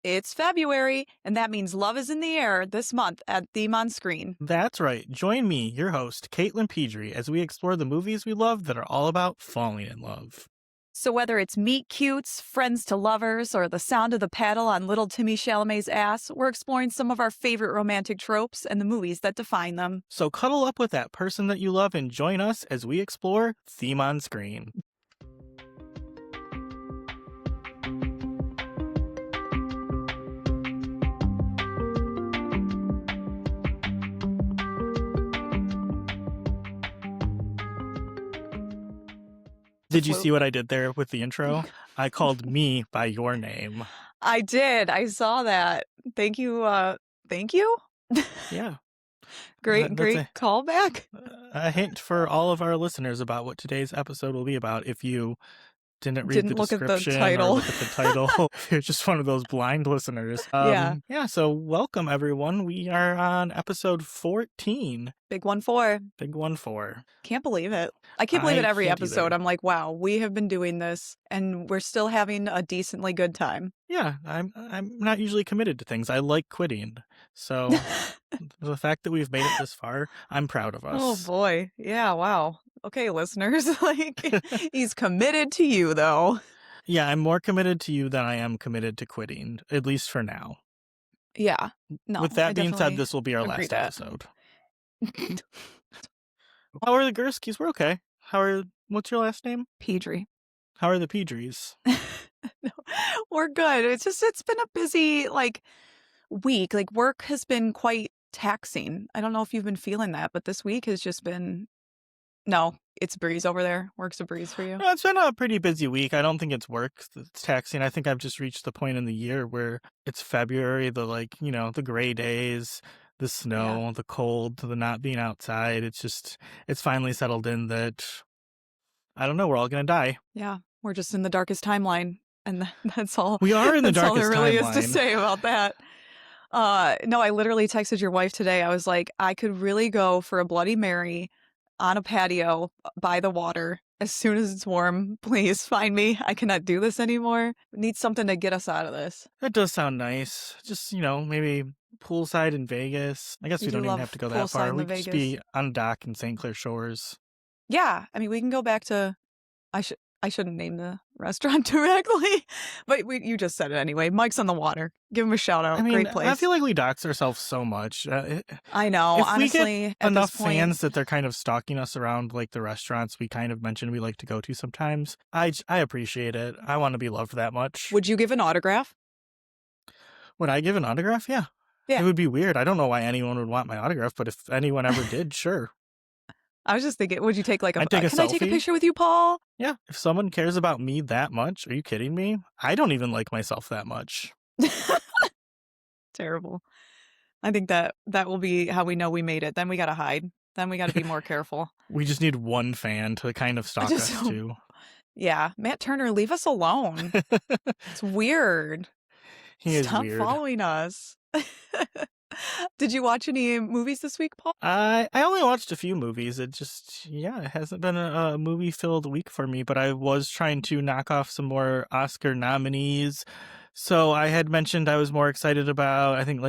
It's February, and that means love is in the air this month at Theme on Screen. That's right. Join me, your host, Katelynn Pedri, as we explore the movies we love that are all about falling in love. So whether it's meet cutes, friends to lovers, or the sound of the paddle on little Timothee Chalamet's ass, we're exploring some of our favorite romantic tropes and the movies that define them. So cuddle up with that person that you love and join us as we explore Theme on Screen. Did you see what I did there with the intro? I called me by your name. I did. I saw that. Thank you. Thank you. Yeah. Great callback. A hint for all of our listeners about what today's episode will be about if you didn't read the description or look at the title. If you're just one of those blind listeners. Yeah, so welcome, everyone. We are on episode 14. Big 1-4. Big 1-4. Can't believe it. I can't believe it every episode. I'm like, wow, we have been doing this and we're still having a decently good time. Yeah, I'm not usually committed to things. I like quitting. So the fact that we've made it this far, I'm proud of us. Oh boy. Yeah, wow. Okay, listeners, like he's committed to you though. Yeah, I'm more committed to you than I am committed to quitting, at least for now. Yeah. No. With that being said, this will be our last episode. How are the Gurskis? We're okay. What's your last name? Pedri. How are the Pedris? No, we're good. It's been a busy week. Like work has been quite taxing. I don't know if you've been feeling that, but this week has just been it's a breeze over there. Work's a breeze for you. No, it's been a pretty busy week. I don't think it's work that's taxing. I think I've just reached the point in the year where it's February, the gray days, the snow, the cold, the not being outside. It's finally settled in that, I don't know, we're all going to die. Yeah, we're just in the darkest timeline. And that's all. We are in the darkest timeline. That's all there really is to say about that. No, I literally texted your wife today. I was like, I could really go for a Bloody Mary on a patio by the water as soon as it's warm. Please find me. I cannot do this anymore. Need something to get us out of this. That does sound nice. Just, maybe poolside in Vegas. I guess we don't even have to go that far. We could just be on a dock in St. Clair Shores. Yeah. I mean, we can go back to, I shouldn't name the restaurant directly, but you just said it anyway. Mike's on the Water. Give him a shout out. Great place. I feel like we dox ourselves so much. I know. If honestly, we get enough fans that they're kind of stalking us around the restaurants we kind of mentioned we like to go to sometimes, I appreciate it. I want to be loved that much. Would you give an autograph? Would I give an autograph? Yeah. It would be weird. I don't know why anyone would want my autograph, but if anyone ever did, sure. I was just thinking, would you take can I take a picture with you, Paul? Yeah. If someone cares about me that much, are you kidding me? I don't even like myself that much. Terrible. I think that will be how we know we made it. Then we got to hide. Then we got to be more careful. We just need one fan to kind of stalk us too. Yeah. Matt Turner, leave us alone. It's weird. Stop following us. Did you watch any movies this week, Paul? I only watched a few movies. It hasn't been a movie-filled week for me, but I was trying to knock off some more Oscar nominees. So I had mentioned I was more excited about, I think,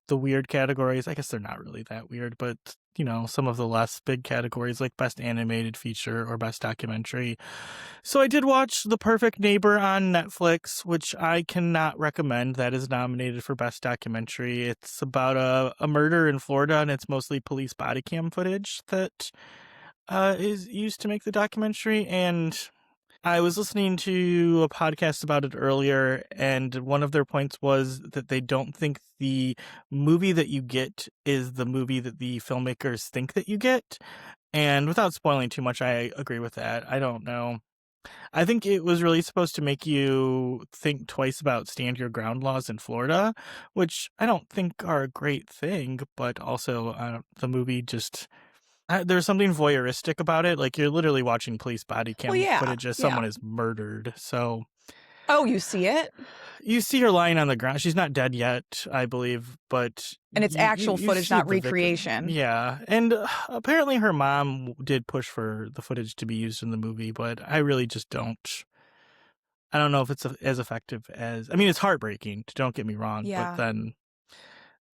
the weird categories. I guess they're not really that weird, but, some of the less big categories like Best Animated Feature or Best Documentary. So I did watch The Perfect Neighbor on Netflix, which I cannot recommend. That is nominated for Best Documentary. It's about a murder in Florida, and it's mostly police body cam footage that is used to make the documentary. And I was listening to a podcast about it earlier, and one of their points was that they don't think the movie that you get is the movie that the filmmakers think that you get. And without spoiling too much, I agree with that. I don't know. I think it was really supposed to make you think twice about stand your ground laws in Florida, which I don't think are a great thing, but also the movie just... there's something voyeuristic about it. You're literally watching police body cam footage as someone is murdered. So, oh, you see it? You see her lying on the ground. She's not dead yet, I believe, but and it's actual footage, not recreation. Yeah, and apparently her mom did push for the footage to be used in the movie, but I really just don't. I don't know if it's as effective as. I mean, it's heartbreaking. Don't get me wrong, but Yeah. then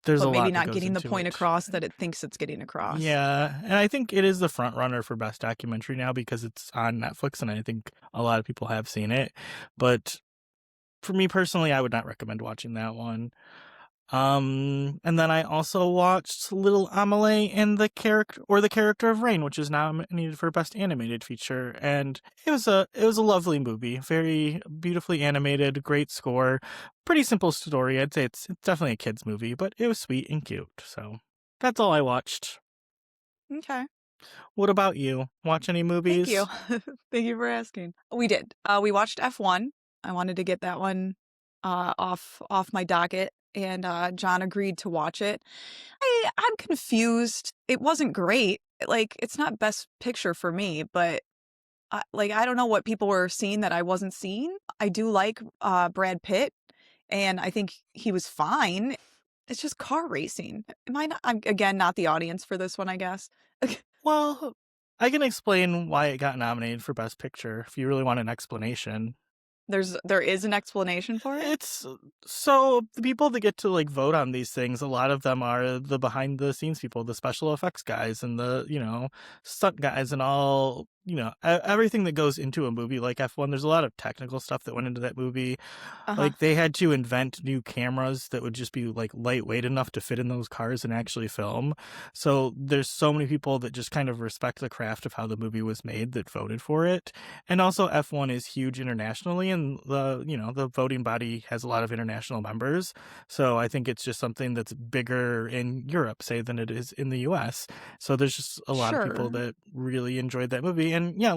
there's But a maybe lot that not goes getting the into point it. across that it thinks it's getting across. Yeah, and I think it is the front runner for best documentary now because it's on Netflix, and I think a lot of people have seen it. But for me personally, I would not recommend watching that one. And then I also watched Little Amelie and the character of Rain, which is nominated for Best Animated Feature, and it was a lovely movie, very beautifully animated, great score, pretty simple story. I'd say it's definitely a kids movie, but it was sweet and cute. So that's all I watched. Okay. What about you? Watch any Thank you. movies? Thank you for asking. We did. We watched F1. I wanted to get that one off my docket, and John agreed to watch it. I'm confused. It wasn't great. Like, it's not best picture for me, but I don't know what people were seeing that I wasn't seeing. I do like Brad Pitt, and I think he was fine. It's just car racing. Am I not? I'm again not the audience for this one, I guess. Well, I can explain why it got nominated for Best Picture if you really want an explanation. There is an explanation for it. It's so the people that get to like vote on these things, a lot of them are the behind the scenes people, the special effects guys and the, stunt guys and all, everything that goes into a movie like F1. There's a lot of technical stuff that went into that movie. Uh-huh. Like they had to invent new cameras that would just be like lightweight enough to fit in those cars and actually film. So there's so many people that just kind of respect the craft of how the movie was made that voted for it. And also F1 is huge internationally, and the voting body has a lot of international members. So I think it's just something that's bigger in Europe, say, than it is in the US. So there's just a lot of people Sure. that really enjoyed that movie. And a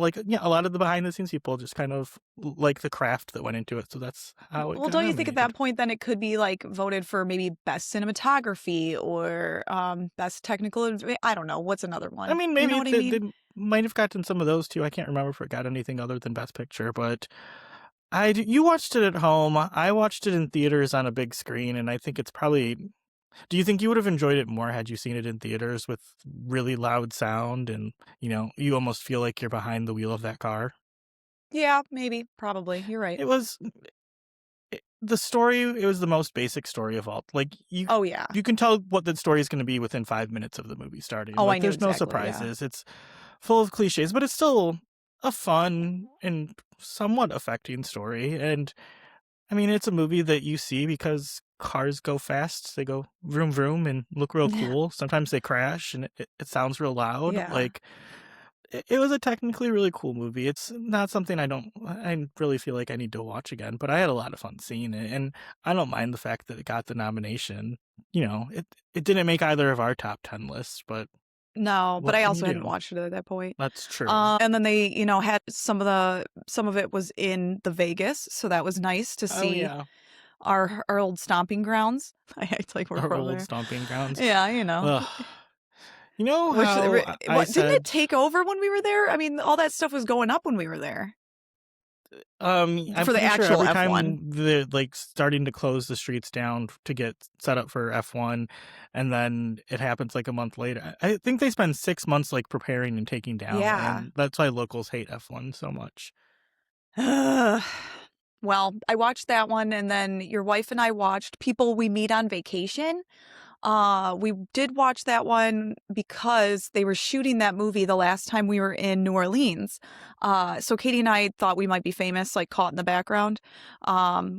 lot of the behind the scenes people just kind of like the craft that went into it. So that's how it Well, got don't you think at nominated. that point then it could be like voted for maybe best cinematography or best technical I don't know, what's another I one? mean, You know maybe what I they mean? might have gotten some of those too. I can't remember if it got anything other than Best Picture, but you watched it at home. I watched it in theaters on a big screen, and I think it's probably. Do you think you would have enjoyed it more had you seen it in theaters with really loud sound and you almost feel like you're behind the wheel of that car? Yeah, maybe, probably. You're right. It was the story. It was the most basic story of all. Like Oh yeah. you can tell what the story is going to be within 5 minutes of the movie starting. Oh, I Like knew there's no exactly. Yeah. surprises. It's full of cliches, but it's still a fun and somewhat affecting story. And I mean, it's a movie that you see because cars go fast. They go vroom vroom and look real cool. Sometimes they crash and it sounds real loud. Yeah. Like it was a technically really cool movie. It's not something I really feel like I need to watch again, but I had a lot of fun seeing it, and I don't mind the fact that it got the nomination. It didn't make either of our top 10 lists, but No, but what I can you also hadn't do? watched it at that point. That's true. And then they, had some of it was in the Vegas, so that was nice to Oh see yeah, our old stomping grounds. I act like we're our from old there. stomping grounds. Yeah, Ugh. You know Which how I what didn't it said take over when we were there? I mean, all that stuff was going up when we were there I'm for the pretty sure actual every F1. time they're like starting to close the streets down to get set up for F1, and then it happens like a month later. I think they spend 6 months like preparing and taking down, Yeah. and that's why locals hate F1 so much. Well, I watched that one, and then your wife and I watched People We Meet on Vacation. We did watch that one because they were shooting that movie the last time we were in New Orleans. So Katie and I thought we might be famous, like caught in the background.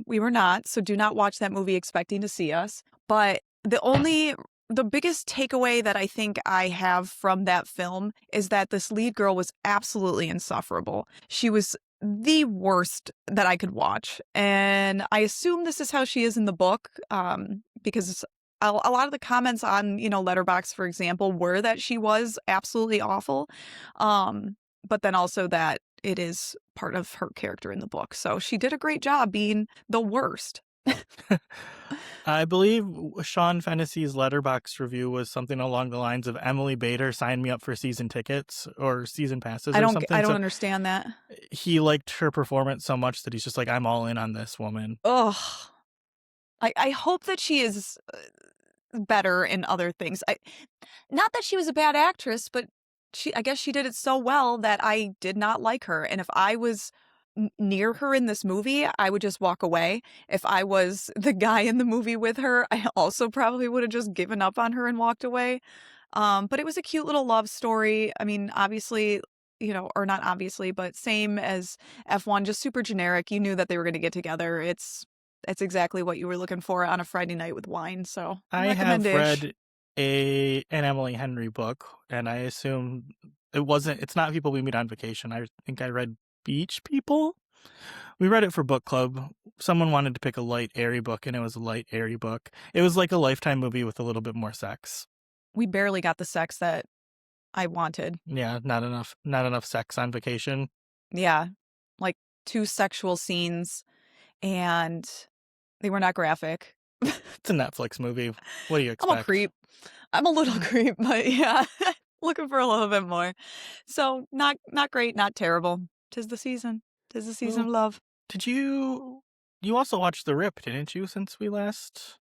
We were not, so do not watch that movie expecting to see us. But the biggest takeaway that I think I have from that film is that this lead girl was absolutely insufferable. She was the worst that I could watch. And I assume this is how she is in the book, because a lot of the comments on, Letterbox, for example, were that she was absolutely awful. But then also that it is part of her character in the book. So she did a great job being the worst. I believe Sean Fennessy's Letterbox review was something along the lines of Emily Bader signed me up for season tickets or season passes or I something. don't So understand that. he liked her performance so much that he's just like, I'm all in on this woman. Ugh. I hope that she is better in other things. Not that she was a bad actress, but I guess she did it so well that I did not like her. And if I was near her in this movie, I would just walk away. If I was the guy in the movie with her, I also probably would have just given up on her and walked away. But it was a cute little love story. I mean, obviously, or not obviously, but same as F1, just super generic. You knew that they were going to get together. It's exactly what you were looking for on a Friday night with wine. So I have recommend-ish. read an Emily Henry book, and I assume it's not People We Meet on Vacation. I think I read Beach People. We read it for book club. Someone wanted to pick a light, airy book, and it was a light, airy book. It was like a Lifetime movie with a little bit more sex. We barely got the sex that I wanted. Yeah, not enough sex on vacation. Yeah, like 2 sexual scenes, and they were not graphic. It's a Netflix movie. What do you I'm a expect? creep. I'm a little creep, but yeah, looking for a little bit more. So not great, not terrible. 'Tis the season. 'Tis the season of Well, love. did you also watch The Rip, didn't you, since we last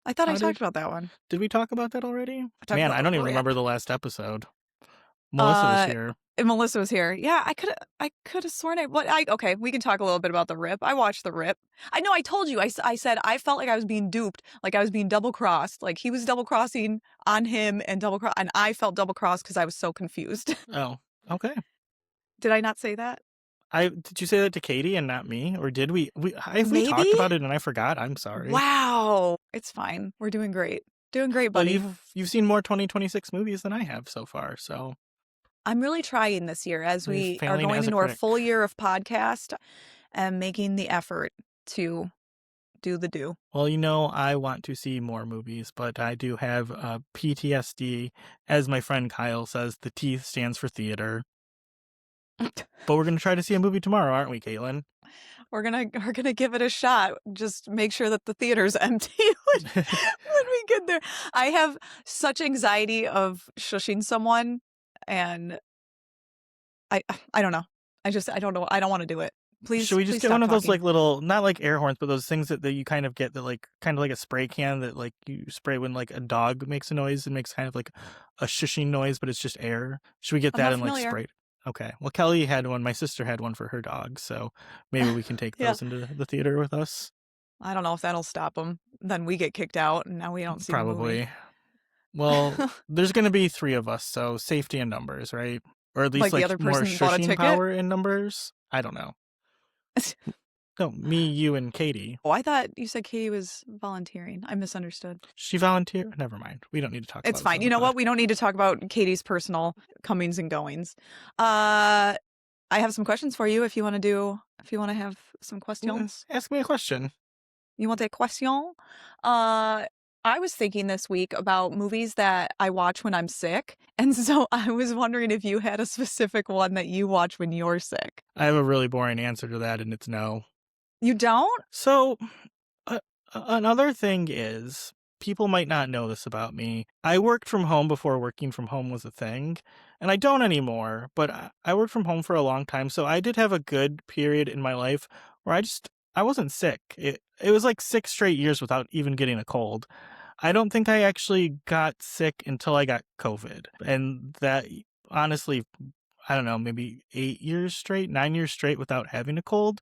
I thought I talked potted? about that one. Did we talk about that already? I talked Man, about I The don't even Rip. remember the last episode. Melissa was Uh, here. and Melissa was here. Yeah, I coulda sworn okay, we can talk a little bit about The Rip. I watched The Rip. I know I told you. I said I felt like I was being duped, like I was being double crossed. Like he was double crossing on him and I felt double crossed because I was so confused. Oh, okay. Did I not say that? Did you say that to Katie and not me, or did we? If we Maybe? talked about it and I forgot, I'm sorry. Wow. It's fine. We're doing great. Doing great, Well, buddy. you've seen more 2026 movies than I have so far, so I'm really trying this year as you're we are failing going as a into our critic. full year of podcast and making the effort to do the do. Well, I want to see more movies, but I do have PTSD. As my friend Kyle says, the T stands for theater. But we're going to try to see a movie tomorrow, aren't we, Caitlin? We're gonna give it a shot. Just make sure that the theater's empty when we get there. I have such anxiety of shushing someone, and I I don't know. I don't know. I don't want to do it. Should Please we just please get one stop of those talking. like little, not like air horns, but those things that you kind of get that like kind of like a spray can that like you spray when like a dog makes a noise and makes kind of like a shushing noise, but it's just air. Should we get I'm that not and like familiar. spray it? Okay. Well, Kelly had one. My sister had one for her dog, so maybe we can take Yeah. those into the theater with us. I don't know if that'll stop them. Then we get kicked out, and now we don't see the movie. Probably. Well, there's going to be 3 of us, so safety in numbers, right? Or at least Like the like other more person bought a shushing ticket. power in numbers. I don't know. No, me, you, and Katie. Oh, I thought you said Katie was volunteering. I misunderstood. She volunteered. Never mind. We don't need to talk It's about this fine. on You the know pod. what? We don't need to talk about Katie's personal comings and goings. I have some questions for you if you want to have some questions. Ask me a question. You want a question? I was thinking this week about movies that I watch when I'm sick. And so I was wondering if you had a specific one that you watch when you're sick. I have a really boring answer to that, and it's no. You don't? So, uh, another thing is, people might not know this about me. I worked from home before working from home was a thing, and I don't anymore, but I worked from home for a long time, so I did have a good period in my life where I wasn't sick. It was like 6 straight years without even getting a cold. I don't think I actually got sick until I got COVID, and that honestly, I don't know, maybe 8 years straight, 9 years straight without having a cold.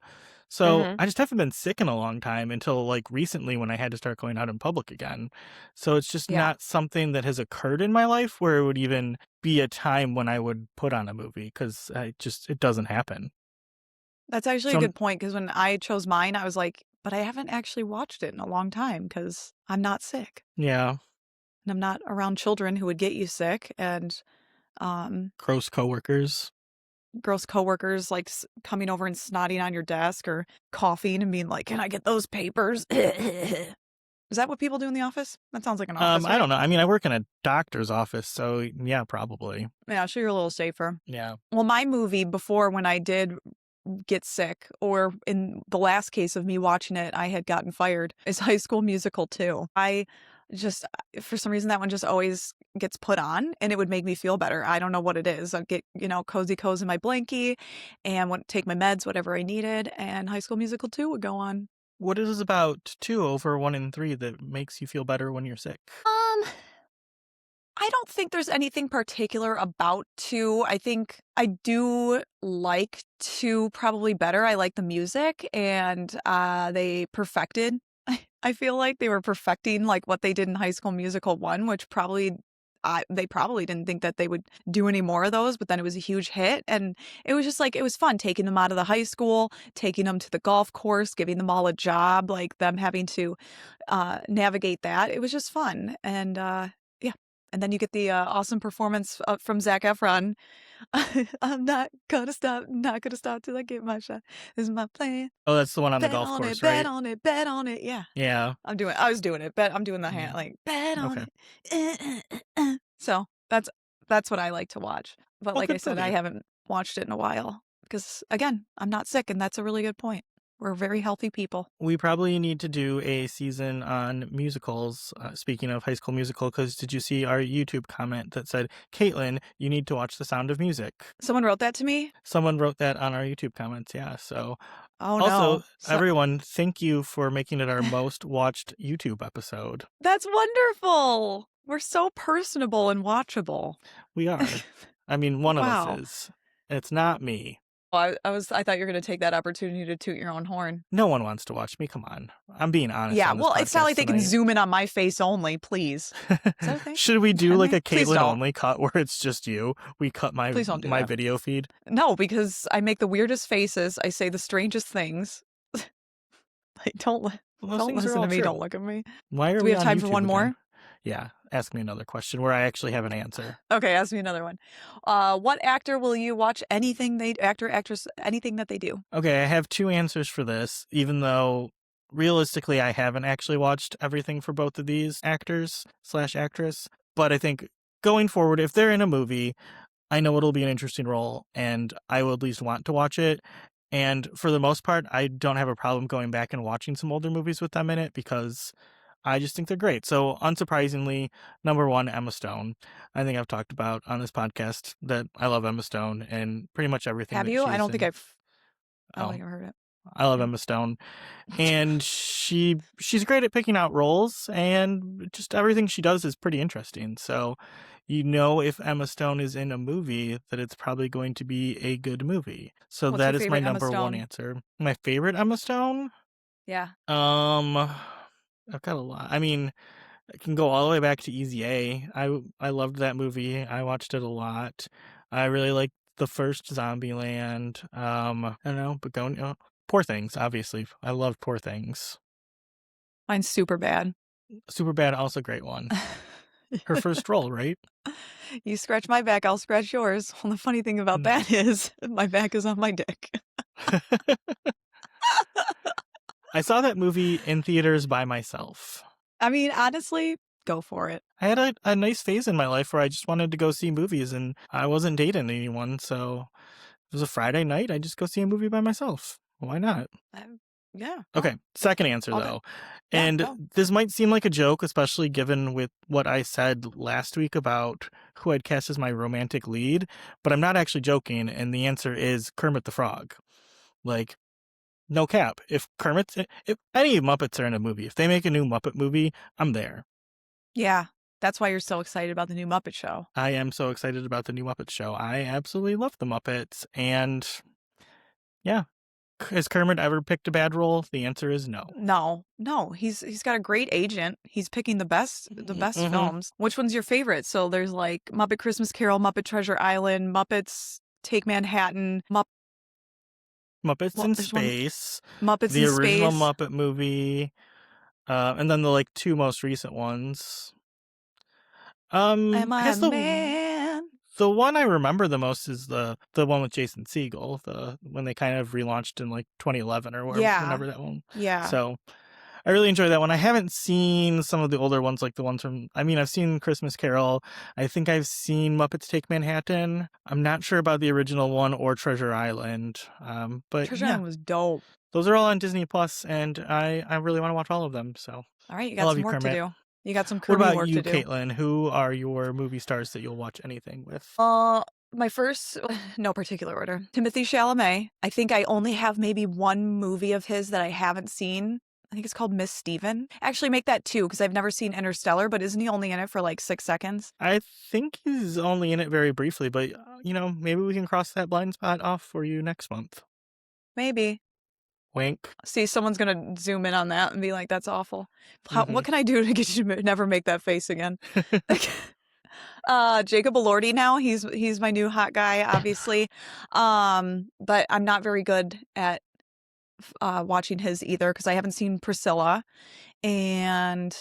So Mm-hmm. I just haven't been sick in a long time until like recently when I had to start going out in public again. So it's just Yeah. not something that has occurred in my life where it would even be a time when I would put on a movie because it doesn't happen. That's actually a So good point because when I chose mine, I was like, but I haven't actually watched it in a long time because I'm not sick yeah, and I'm not around children who would get you sick and um, gross coworkers. gross coworkers like coming over and snotting on your desk or coughing and being like, "Can I get those papers?" Is that what people do in the office? That sounds like an office, I right? don't know. I mean, I work in a doctor's office, so yeah, probably. Yeah, so you're a little safer. Yeah. Well, my movie before when I did get sick, or in the last case of me watching it, I had gotten fired, is High School Musical 2. I just, for some reason, that one just always gets put on and it would make me feel better. I don't know what it is. I'd get, cozy cozy in my blankie and would take my meds, whatever I needed, and High School Musical 2 would go on. What is about 2 over 1 and 3 that makes you feel better when you're sick? Um, I don't think there's anything particular about 2. I think I do like 2 probably better. I like the music, and, they perfected I feel like they were perfecting, like, what they did in High School Musical 1, which probably they probably didn't think that they would do any more of those, but then it was a huge hit, and it was just, like, it was fun taking them out of the high school, taking them to the golf course, giving them all a job, like, them having to, navigate that. It was just fun, and, yeah, and then you get the, awesome performance, from Zac Efron. "I'm not gonna stop till I get my shot. This is my plan. Oh, that's the one on the Bet golf on it, course, bet right? on it, bet on it." Yeah. Yeah. I was doing it, bet I'm doing the hand, Yeah. like, "Bet on Okay. it." So, that's what I like to watch. But Well, like I good said, I movie. haven't watched it in a while because, again, I'm not sick, and that's a really good point. We're very healthy people. We probably need to do a season on musicals. Speaking of High School Musical, because did you see our YouTube comment that said, Katelynn, you need to watch The Sound of Music? Someone wrote that to me? Someone wrote that on our YouTube comments, yeah. So, Oh, also, no. everyone, thank you for making it our most watched YouTube episode. That's wonderful! We're so personable and watchable. We are. I mean, one of us Wow. is. It's not me. Well, I thought you were gonna take that opportunity to toot your own horn. No one wants to watch me. Come on. I'm being honest Yeah, on this well, it's not podcast like they can tonight. zoom in on my face only, please. Is that a thing? Should we do Can like they? a Please Katelynn don't. only cut where it's just you? We cut Please don't do my that. video feed. No, because I make the weirdest faces, I say the strangest things. Like, Well, those don't things are listen all to me, true. don't look at me. Why are Do we we have on time for YouTube one again? more? Yeah, ask me another question where I actually have an answer. Okay, ask me another one. What actor will you watch actress, anything that they do? Okay, I have 2 answers for this, even though realistically I haven't actually watched everything for both of these actors/actress. But I think going forward, if they're in a movie, I know it'll be an interesting role and I will at least want to watch it. And for the most part, I don't have a problem going back and watching some older movies with them in it because I just think they're great. So, unsurprisingly, number 1, Emma Stone. I think I've talked about on this podcast that I love Emma Stone and pretty much everything Have that you? I she's don't think in. I don't Oh, think I've heard it. I love Yeah. Emma Stone. And she's great at picking out roles, and just everything she does is pretty interesting. So, if Emma Stone is in a movie, that it's probably going to be a good movie. So What's your that is my favorite Emma number 1 Stone? answer. My favorite Emma Stone? Yeah. I've got a lot. I mean, I can go all the way back to Easy A. I loved that movie. I watched it a lot. I really liked the first Zombieland. I don't know, but Poor Things, obviously. I love Poor Things. Mine's super bad. Superbad, also great one. Her first role, right? You scratch my back, I'll scratch yours. Well, the funny thing about No. that is my back is on my dick. I saw that movie in theaters by myself. I mean, honestly, go for it. I had a nice phase in my life where I just wanted to go see movies and I wasn't dating anyone, so it was a Friday night. I just go see a movie by myself. Why not? Yeah. Okay, second answer all day. though. Yeah, And go. this might seem like a joke, especially given with what I said last week about who I'd cast as my romantic lead, but I'm not actually joking, and the answer is Kermit the Frog. Like, no cap. If any Muppets are in a movie, if they make a new Muppet movie, I'm there. Yeah. That's why you're so excited about the new Muppet Show. I am so excited about the new Muppet Show. I absolutely love the Muppets, and yeah. Has Kermit ever picked a bad role? The answer is no. No. He's got a great agent. He's picking the best Mhm. films. Which one's your favorite? So there's like Muppet Christmas Carol, Muppet Treasure Island, Muppets Take Manhattan, Muppets well, in there's one Space, Muppets the in original Space. Muppet movie, and then the 2 most recent ones. Am I I a guess man? the one I remember the most is the one with Jason Segel, when they kind of relaunched in 2011 or whenever that one. Yeah. So I really enjoy that one. I haven't seen some of the older ones, like the ones from, I've seen Christmas Carol. I think I've seen Muppets Take Manhattan. I'm not sure about the original one or Treasure Island. But Treasure yeah, Island was dope. those are all on Disney Plus, and I really want to watch all of them. So All right, you I got love some you, work to Kermit. do. You got some What Kirby about work you, to do. Katelynn? Who are your movie stars that you'll watch anything with? My first, no particular order. Timothee Chalamet. I think I only have maybe one movie of his that I haven't seen. I think it's called Miss Steven. Actually, make that 2 because I've never seen Interstellar, but isn't he only in it for like 6 seconds? I think he's only in it very briefly, but, maybe we can cross that blind spot off for you next month. Maybe. Wink. See, someone's gonna zoom in on that and be like, "That's awful." What Mhm. can I do to get you to never make that face again? Jacob Elordi now, he's my new hot guy, obviously. But I'm not very good at watching his either because I haven't seen Priscilla, and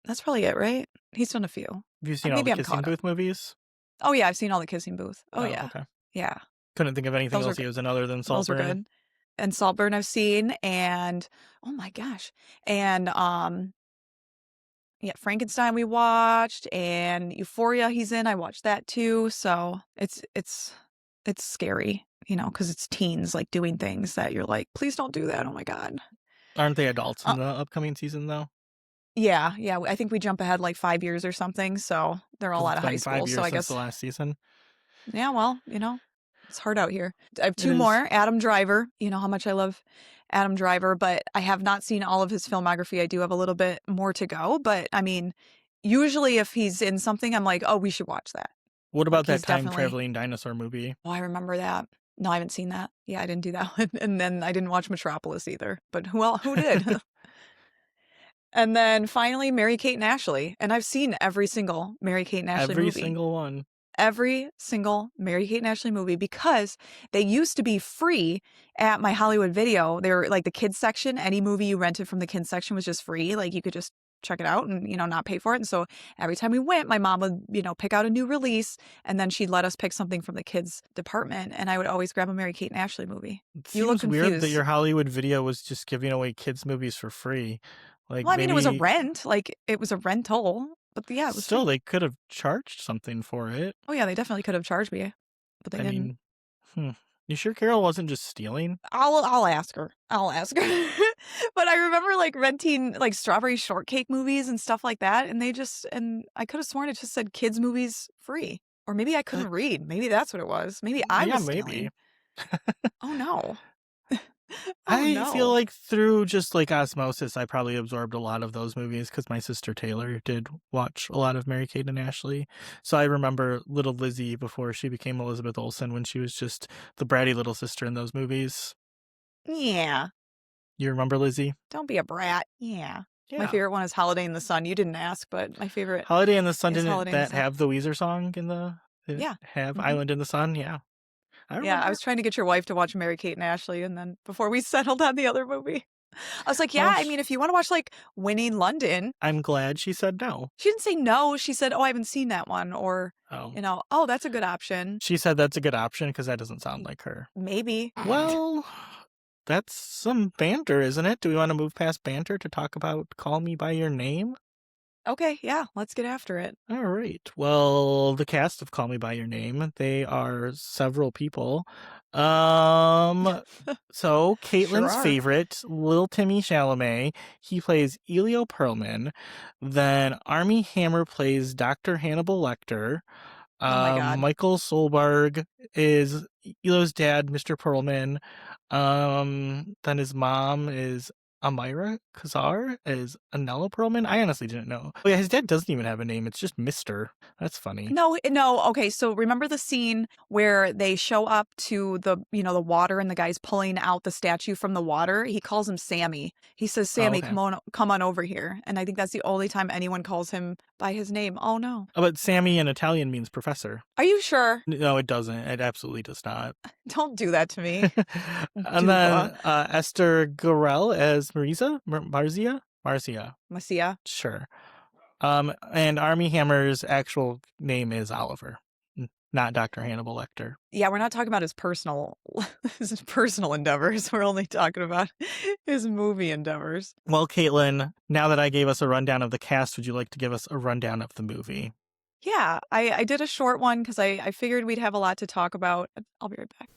that's probably it, right? He's done a few. Have you seen all the Maybe I'm Kissing caught up. Booth movies? Oh yeah, I've seen all the Kissing Booth. Oh Oh, yeah, okay. yeah, Couldn't think of anything those were else he was in other than those were Saltburn. good. And Saltburn I've seen, and oh my gosh, and yeah, Frankenstein we watched, and Euphoria he's in. I watched that too. So it's scary, because it's teens like doing things that you're like, please don't do that. Oh my god. Aren't they adults Uh, in the upcoming season, though? yeah, yeah. I think we jump ahead like 5 years or something. So they're all Because out it's of high been school. 5 So years I since the guess last season. yeah. Well, it's hard out here. I have It 2 is. more. Adam Driver. You know how much I love Adam Driver, but I have not seen all of his filmography. I do have a little bit more to go, but I mean, usually if he's in something, I'm like, oh, we should watch that. What Like about that he's time definitely. traveling dinosaur movie? Oh, I remember that. No, I haven't seen that. Yeah, I didn't do that one. And then I didn't watch Metropolis either. But who did? And then finally, Mary-Kate and Ashley. And I've seen every single Mary-Kate and Ashley Every movie. single one. Every single Mary-Kate and Ashley movie because they used to be free at my Hollywood Video. They were like the kids section. Any movie you rented from the kids section was just free. Like you could just check it out and, not pay for it. And so every time we went, my mom would, pick out a new release and then she'd let us pick something from the kids department. And I would always grab a Mary-Kate and Ashley movie. It You look seems weird that confused. your Hollywood Video was just giving away kids' movies for free. Like, Well, I mean, it was a maybe rent. Like it was a rental, but yeah, it was still free. they could have charged something for it. Oh yeah, they definitely could have charged me, but they I didn't. mean, you sure Carol wasn't just stealing? I'll ask her. I'll ask her. But I remember like renting like strawberry shortcake movies and stuff like that, and I could have sworn it just said kids movies free. Or maybe I Uh, couldn't read. Maybe that's what it was. Maybe I yeah, was maybe. stealing. Oh no. Oh I feel no. like through just like osmosis, I probably absorbed a lot of those movies because my sister Taylor did watch a lot of Mary Kate and Ashley. So I remember little Lizzie before she became Elizabeth Olsen when she was just the bratty little sister in those movies. Yeah. You remember Lizzie? Don't be a brat. Yeah. My Yeah. favorite one is Holiday in the Sun. You didn't ask, but my favorite Holiday in the Sun, is didn't Holiday in the that Sun. have the Weezer song in the did it Yeah. have Hmm. Island in the Sun? Yeah. I Yeah, I remember. was trying to get your wife to watch Mary Kate and Ashley, and then before we settled on the other movie, I was like, "Yeah, Well, I mean, if you want to watch like Winning London," I'm glad she said no. she didn't say no. She said, "Oh, I haven't seen that one," or Oh. "Oh, that's a good option." She said that's a good option because that doesn't sound like her. Maybe. Well, that's some banter, isn't it? Do we want to move past banter to talk about Call Me by Your Name? Okay, yeah, let's get after it. All right. Well, the cast of Call Me by Your Name, they are several people. So Sure Katelyn's are. favorite, Lil Timmy Chalamet, he plays Elio Perlman. Then Armie Hammer plays Dr. Hannibal Lecter. Oh my God. Michael Solberg is Elo's dad, Mr. Perlman. Then his mom is Amira Kazar is Anella Perlman. I honestly didn't know. Oh yeah, his dad doesn't even have a name. It's just Mister. That's funny. No, no. Okay, so remember the scene where they show up to the water and the guy's pulling out the statue from the water? He calls him Sammy. He says, Oh, "Sammy, okay. come on over here." And I think that's the only time anyone calls him by his name. Oh no. Oh, but Sammy in Italian means professor. Are you sure? No, it doesn't. It absolutely does not. Don't do that to me. And Dupa. then Esther Gurel as Marzia. Masia. Sure. And Armie Hammer's actual name is Oliver, not Dr. Hannibal Lecter. Yeah, we're not talking about his personal endeavors. We're only talking about his movie endeavors. Well, Katelynn, now that I gave us a rundown of the cast, would you like to give us a rundown of the movie? Yeah, I did a short one because I figured we'd have a lot to talk about. I'll be right back.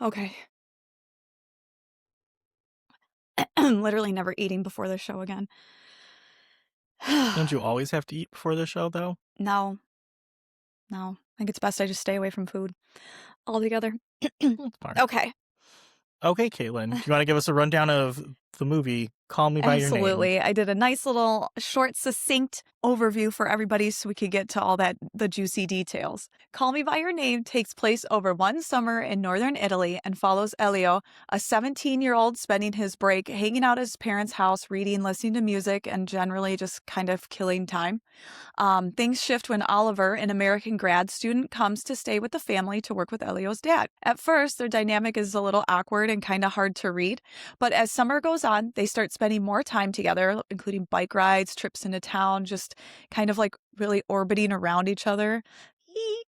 Okay. I'm literally never eating before the show again. Don't you always have to eat before the show, though? No, no. I think it's best I just stay away from food altogether. Smart. Okay. Okay, Caitlin, do you want to give us a rundown of the movie Call Me by Your Name? Absolutely. I did a nice little short, succinct overview for everybody so we could get to all the juicy details. Call Me by Your Name takes place over one summer in northern Italy and follows Elio, a 17-year-old spending his break hanging out at his parents' house, reading, listening to music, and generally just kind of killing time. Things shift when Oliver, an American grad student, comes to stay with the family to work with Elio's dad. At first, their dynamic is a little awkward and kind of hard to read, but as summer goes on, they start spending more time together, including bike rides, trips into town, just kind of like really orbiting around each other.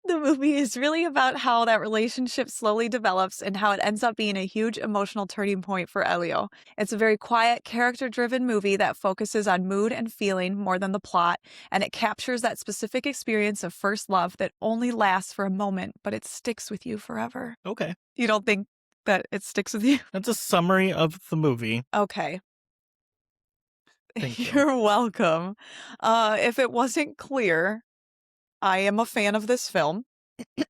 The movie is really about how that relationship slowly develops and how it ends up being a huge emotional turning point for Elio. It's a very quiet, character-driven movie that focuses on mood and feeling more than the plot, and it captures that specific experience of first love that only lasts for a moment, but it sticks with you forever. Okay. You don't think that it sticks with you? That's a summary of the movie. Okay. Thank you. You're welcome. If it wasn't clear, I am a fan of this film.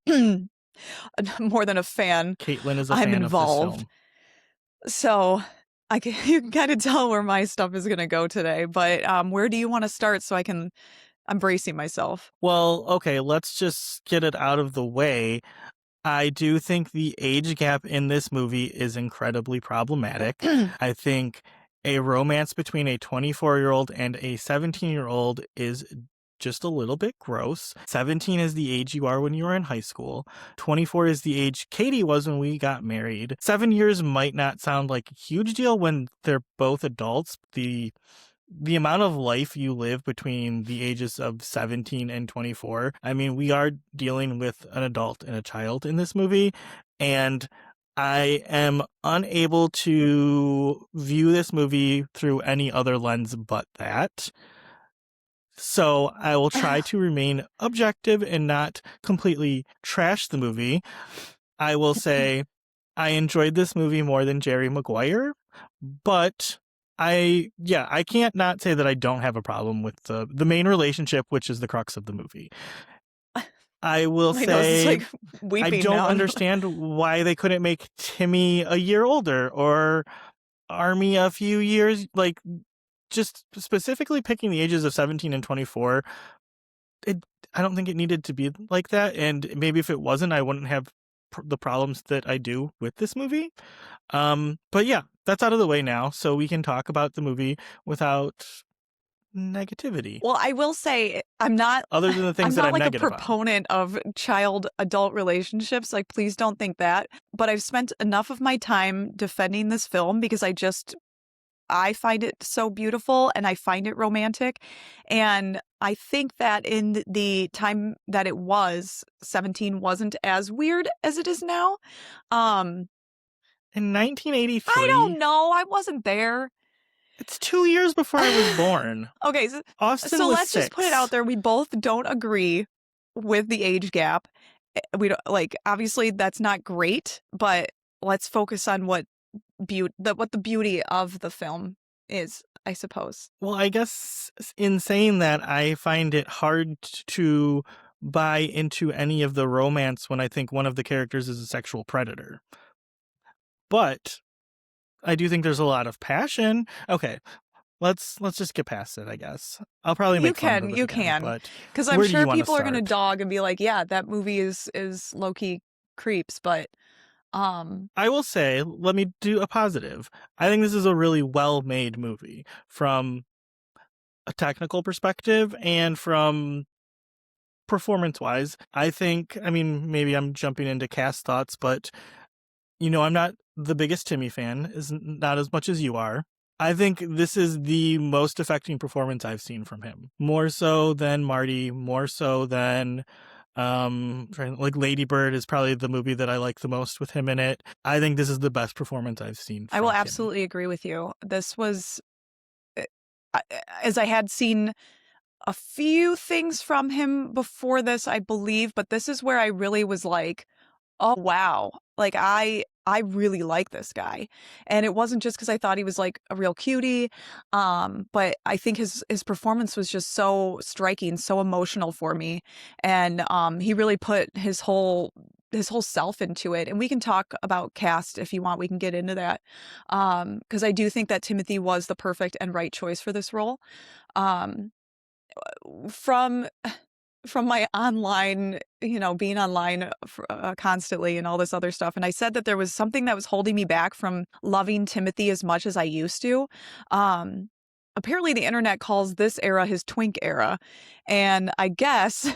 More than a fan, Caitlin is a I'm fan of this involved. film. So you can kind of tell where my stuff is going to go today. But where do you want to start so I'm bracing myself? Well, okay, let's just get it out of the way. I do think the age gap in this movie is incredibly problematic. I think a romance between a 24-year-old and a 17-year-old is just a little bit gross. 17 is the age you are when you were in high school. 24 is the age Katie was when we got married. 7 years might not sound like a huge deal when they're both adults. The amount of life you live between the ages of 17 and 24, I mean, we are dealing with an adult and a child in this movie, and I am unable to view this movie through any other lens but that. So I will try to remain objective and not completely trash the movie. I will say I enjoyed this movie more than Jerry Maguire, but I can't not say that I don't have a problem with the main relationship, which is the crux of the movie. I will My nose is say like I weeping don't now. understand why they couldn't make Timmy a year older or Armie a few years, like just specifically picking the ages of 17 and 24. I don't think it needed to be like that, and maybe if it wasn't, I wouldn't have the problems that I do with this movie. But yeah, that's out of the way now, so we can talk about the movie without negativity. Well, I will say I'm not Other than the I'm things that not I'm like a negative on. proponent of child-adult relationships. Like, please don't think that. But I've spent enough of my time defending this film because I find it so beautiful and I find it romantic. And I think that in the time that it was, 17 wasn't as weird as it is now. In I 1983, don't know. I wasn't there. it's 2 years before I was born. Okay, Austin so was let's just put it 6. out there. We both don't agree with the age gap. We don't like obviously that's not great, but let's focus on what what the beauty of the film is, I suppose. Well, I guess in saying that, I find it hard to buy into any of the romance when I think one of the characters is a sexual predator. But I do think there's a lot of passion. Okay, let's just get past it, I guess. I'll probably make fun of it You again, can, but because I'm where do sure you want to people are gonna start? dog and be like, "Yeah, that movie is low key creeps," but I will say, let me do a positive. I think this is a really well-made movie from a technical perspective and from performance-wise. I think, I mean, maybe I'm jumping into cast thoughts, but, I'm not the biggest Timmy fan, not as much as you are. I think this is the most affecting performance I've seen from him. More so than Marty, more so than Like Lady Bird is probably the movie that I like the most with him in it. I think this is the best performance I've seen I will from Timmy. absolutely agree with you. This was, uh, as I had seen a few things from him before this, I believe, but this is where I really was like, oh, wow. Like, I really like this guy. And it wasn't just because I thought he was, like, a real cutie, but I think his performance was just so striking, so emotional for me, and, he really put his whole self into it, and we can talk about cast if you want, we can get into that, because I do think that Timothy was the perfect and right choice for this role. Um, from my online, being online constantly and all this other stuff. And I said that there was something that was holding me back from loving Timothy as much as I used to. Um, Apparently, the internet calls this era his twink era. And I guess.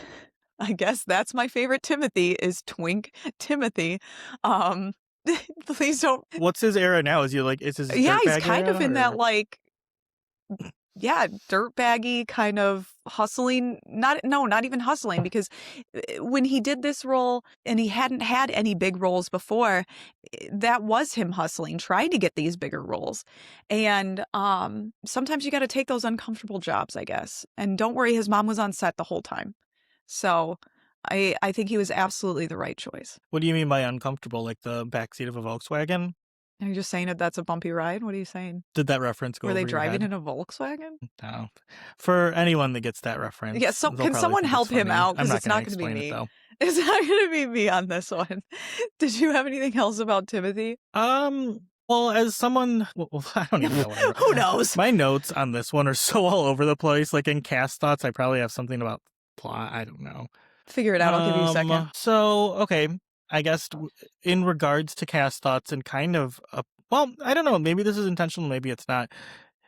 I guess that's my favorite Timothy is twink Timothy. Um, please don't. What's his era now? Is his Yeah, he's dirtbag kind era of in that or? like yeah, dirtbaggy kind of hustling. Not even hustling because when he did this role and he hadn't had any big roles before, that was him hustling, trying to get these bigger roles. And sometimes you got to take those uncomfortable jobs, I guess. And don't worry, his mom was on set the whole time. So I think he was absolutely the right choice. What do you mean by uncomfortable? Like the backseat of a Volkswagen? Are you just saying that that's a bumpy ride? What are you saying? Did that reference go Were they over your driving head? in a Volkswagen? No. For anyone that gets that Yeah, reference, so they'll can probably someone think it's help him funny. out? I'm Because not it's going to not gonna be explain it me. though. It's not gonna be me on this one. Did you have anything else about Timothy? Well, as someone, well, I don't even know what I wrote. Who knows? My notes on this one are so all over the place. Like in cast thoughts, I probably have something about plot. I don't know. Figure it out, I'll give you a second. So okay, I guess in regards to cast thoughts and kind of, well, I don't know. Maybe this is intentional. Maybe it's not.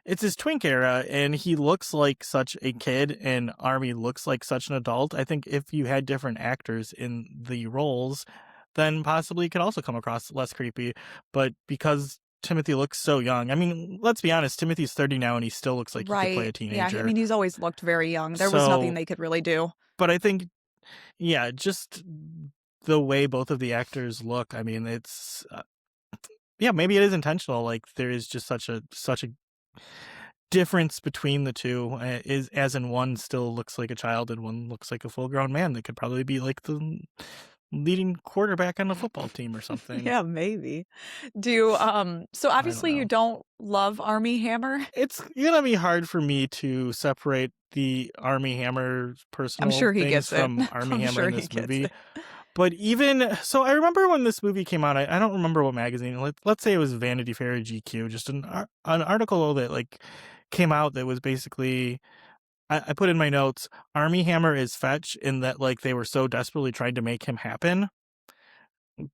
It's his twink era, and he looks like such a kid, and Armie looks like such an adult. I think if you had different actors in the roles, then possibly it could also come across less creepy. But because Timothy looks so young, I mean, let's be honest, Timothy's 30 now, and he still looks like he could play Right. a Yeah, I teenager. mean, he's always looked very young. There was nothing So, they could really do. but I think, yeah, just the way both of the actors look, I mean, it's, yeah, maybe it is intentional. Like there is just such a difference between the two, is as in one still looks like a child and one looks like a full grown man that could probably be like the leading quarterback on the football team or something. Yeah, maybe. So I don't obviously you know. don't love Armie Hammer? It's gonna be hard for me to separate the Armie Hammer I'm personal sure he things gets it. from Armie I'm Hammer sure in he this gets movie. it. But even so, I remember when this movie came out. I don't remember what magazine. Let's say it was Vanity Fair or GQ. Just an article that like came out that was basically, I put in my notes, Armie Hammer is fetch in that like they were so desperately trying to make him happen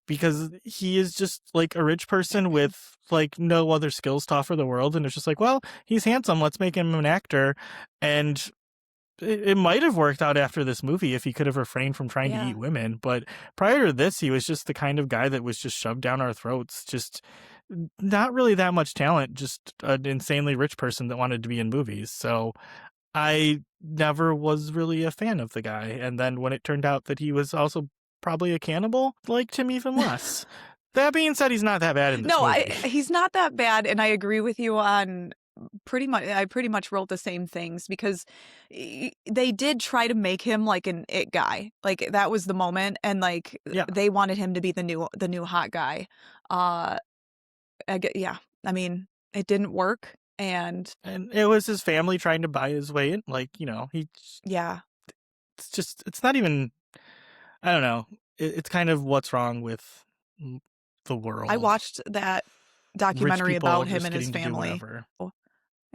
because he is just like a rich person with like no other skills to offer the world, and it's just like, well, he's handsome, let's make him an actor. And it might have worked out after this movie if he could have refrained from trying to Yeah. eat women, but prior to this he was just the kind of guy that was just shoved down our throats, just not really that much talent, just an insanely rich person that wanted to be in movies. So I never was really a fan of the guy, and then when it turned out that he was also probably a cannibal, liked him even less. That being said, he's not that bad in this No, movie. he's not that bad, and I agree with you on I pretty much wrote the same things because they did try to make him like an it guy. Like that was the moment and like Yeah, they wanted him to be the new hot guy. Uh yeah. I mean, it didn't work and and it was his family trying to buy his way in. Like, yeah. it's just, it's not even, I don't know. It's kind of what's wrong with the I world. watched that Rich documentary people about him just and his getting to do family. whatever.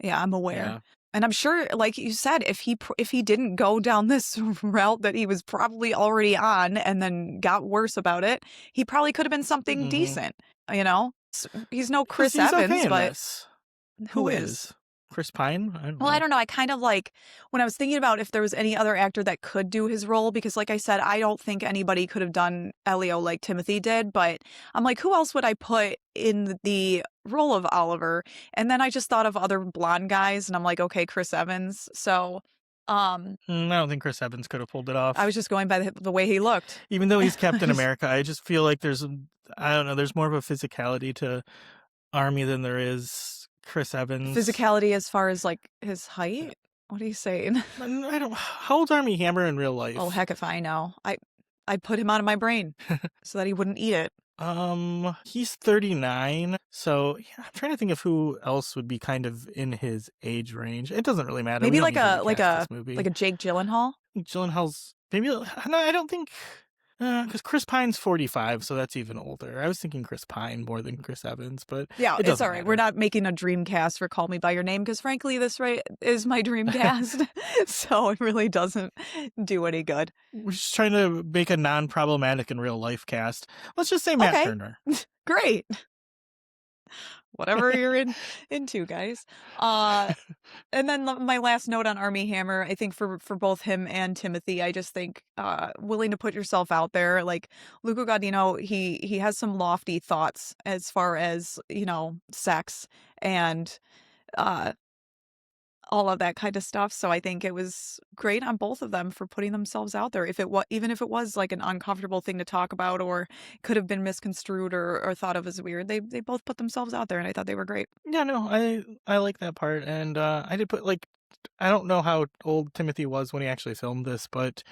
Yeah, I'm aware. Yeah. And I'm sure, like you said, if he didn't go down this route that he was probably already on and then got worse about it, he probably could have been something Mm-hmm. decent, you know? He's no Because Chris he's okay Evans, in but this. who Who is? is? Chris Pine? I don't Well, I know. don't know. I kind of like when I was thinking about if there was any other actor that could do his role, because like I said, I don't think anybody could have done Elio like Timothy did, but I'm like, who else would I put in the role of Oliver? And then I just thought of other blonde guys, and I'm like, okay, Chris Evans. So I don't think Chris Evans could have pulled it I off. was just going by the way he looked. Even though he's Captain America, I just feel like I don't know, there's more of a physicality to Armie than there is Chris Evans. Physicality as far as, like, his height? What are you saying? I don't. How old's Armie Hammer in real Oh, life? heck if I know. I'd put him out of my brain so that he wouldn't eat it. He's 39, so yeah, I'm trying to think of who else would be kind of in his age range. It doesn't really matter. We Maybe don't like need to a like recast this a movie. like a Jake Gyllenhaal? Gyllenhaal's maybe. No, I don't think. Because Chris Pine's 45, so that's even older. I was thinking Chris Pine more than Chris Evans, but Yeah, it it's doesn't all right. We're matter. not making a dream cast for Call Me by Your Name because frankly, this right is my dream cast. So it really doesn't do any good. We're just trying to make a non-problematic in real life cast. Let's just say Matt Okay, Turner. great. Whatever you're into, guys. And then my last note on Armie Hammer, I think for both him and Timothy, I just think willing to put yourself out there. Like Luca Guadagnino, he has some lofty thoughts as far as sex and uh all of that kind of stuff. So I think it was great on both of them for putting themselves out there. If it was even if it was like an uncomfortable thing to talk about or could have been misconstrued or thought of as weird, they both put themselves out there, and I thought they were great. Yeah, no, I like that part, and I did put like I don't know how old Timothy was when he actually filmed this, but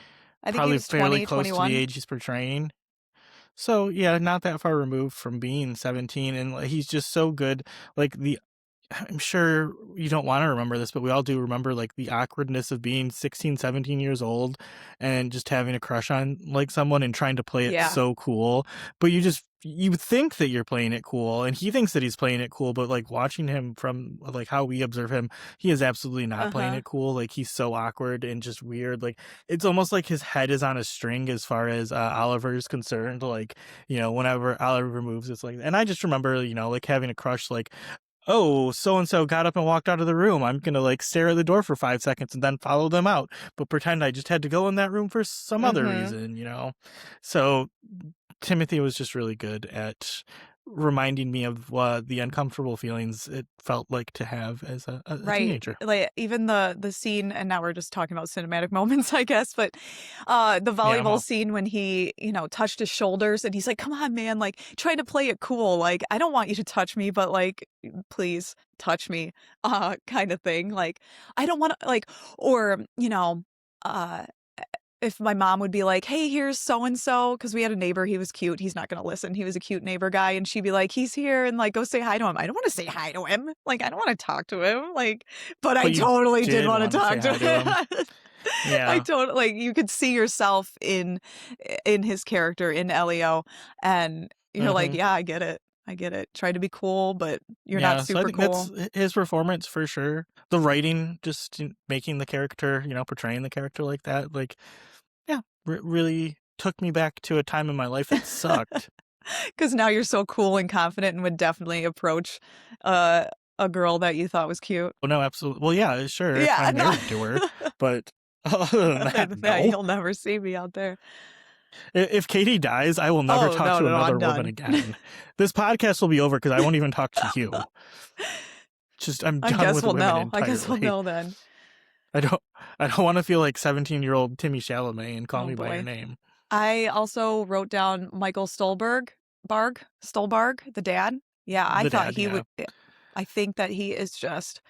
I think he probably was fairly 20, close to the 21. age he's portraying. So yeah, not that far removed from being 17, and like, he's just so good. Like I'm sure you don't want to remember this, but we all do remember like the awkwardness of being 16, 17 years old and just having a crush on like someone and trying to play it Yeah. so cool. But you think that you're playing it cool and he thinks that he's playing it cool, but like watching him from like how we observe him, he is absolutely not playing Uh-huh. it cool. Like he's so awkward and just weird. Like it's almost like his head is on a string as far as Oliver is concerned. Like, whenever Oliver moves, it's like, and I just remember, like having a crush, like, oh, so and so got up and walked out of the room. I'm gonna like stare at the door for 5 seconds and then follow them out, but pretend I just had to go in that room for some other Mhm. reason. So Timothy was just really good at reminding me of the uncomfortable feelings it felt like to have as a Right. teenager. Like even the scene, and now we're just talking about cinematic moments, I guess, but the Yeah, volleyball well, scene when he, touched his shoulders and he's like, "Come on, man," like trying to play it cool, like, "I don't want you to touch me, but like please touch me." Kind of thing. Like, I don't want to like or, uh if my mom would be like, "Hey, here's so and so," because we had a neighbor, he was cute. He's not gonna listen. He was a cute neighbor guy, and she'd be like, "He's here," and like, "Go say hi to him." I don't want to say hi to him. Like, I don't want to talk to him. Like, but I but you totally did did want to want to say talk to hi to him. him. I Yeah. don't like you could see yourself in his character in Elio, and you're like, Hmm. "Yeah, I get it. I get it. Try to be cool, but you're not Yeah, so I super think that's cool." his performance for sure. The writing, just making the character, portraying the character like that, like, yeah, really took me back to a time in my life that sucked. Because now you're so cool and confident and would definitely approach uh, a girl that you thought was cute. Well, no, absolutely. Well, yeah, sure, if Yeah, I'm no. married to her, but other than Other that, than that, no. you'll never see me out there. If Katie dies, I will never Oh, talk no, to no, no, another I'm woman done. again. This podcast will be over because I won't even talk to you. Just I'm I done guess with we'll women know. I guess we'll entirely. know then. I don't I don't want to feel like 17-year-old Timmy Chalamet and call Oh me by your boy. name. I also wrote down Michael Stolberg, the dad. Yeah, I The thought dad, he yeah. would. I think that he is just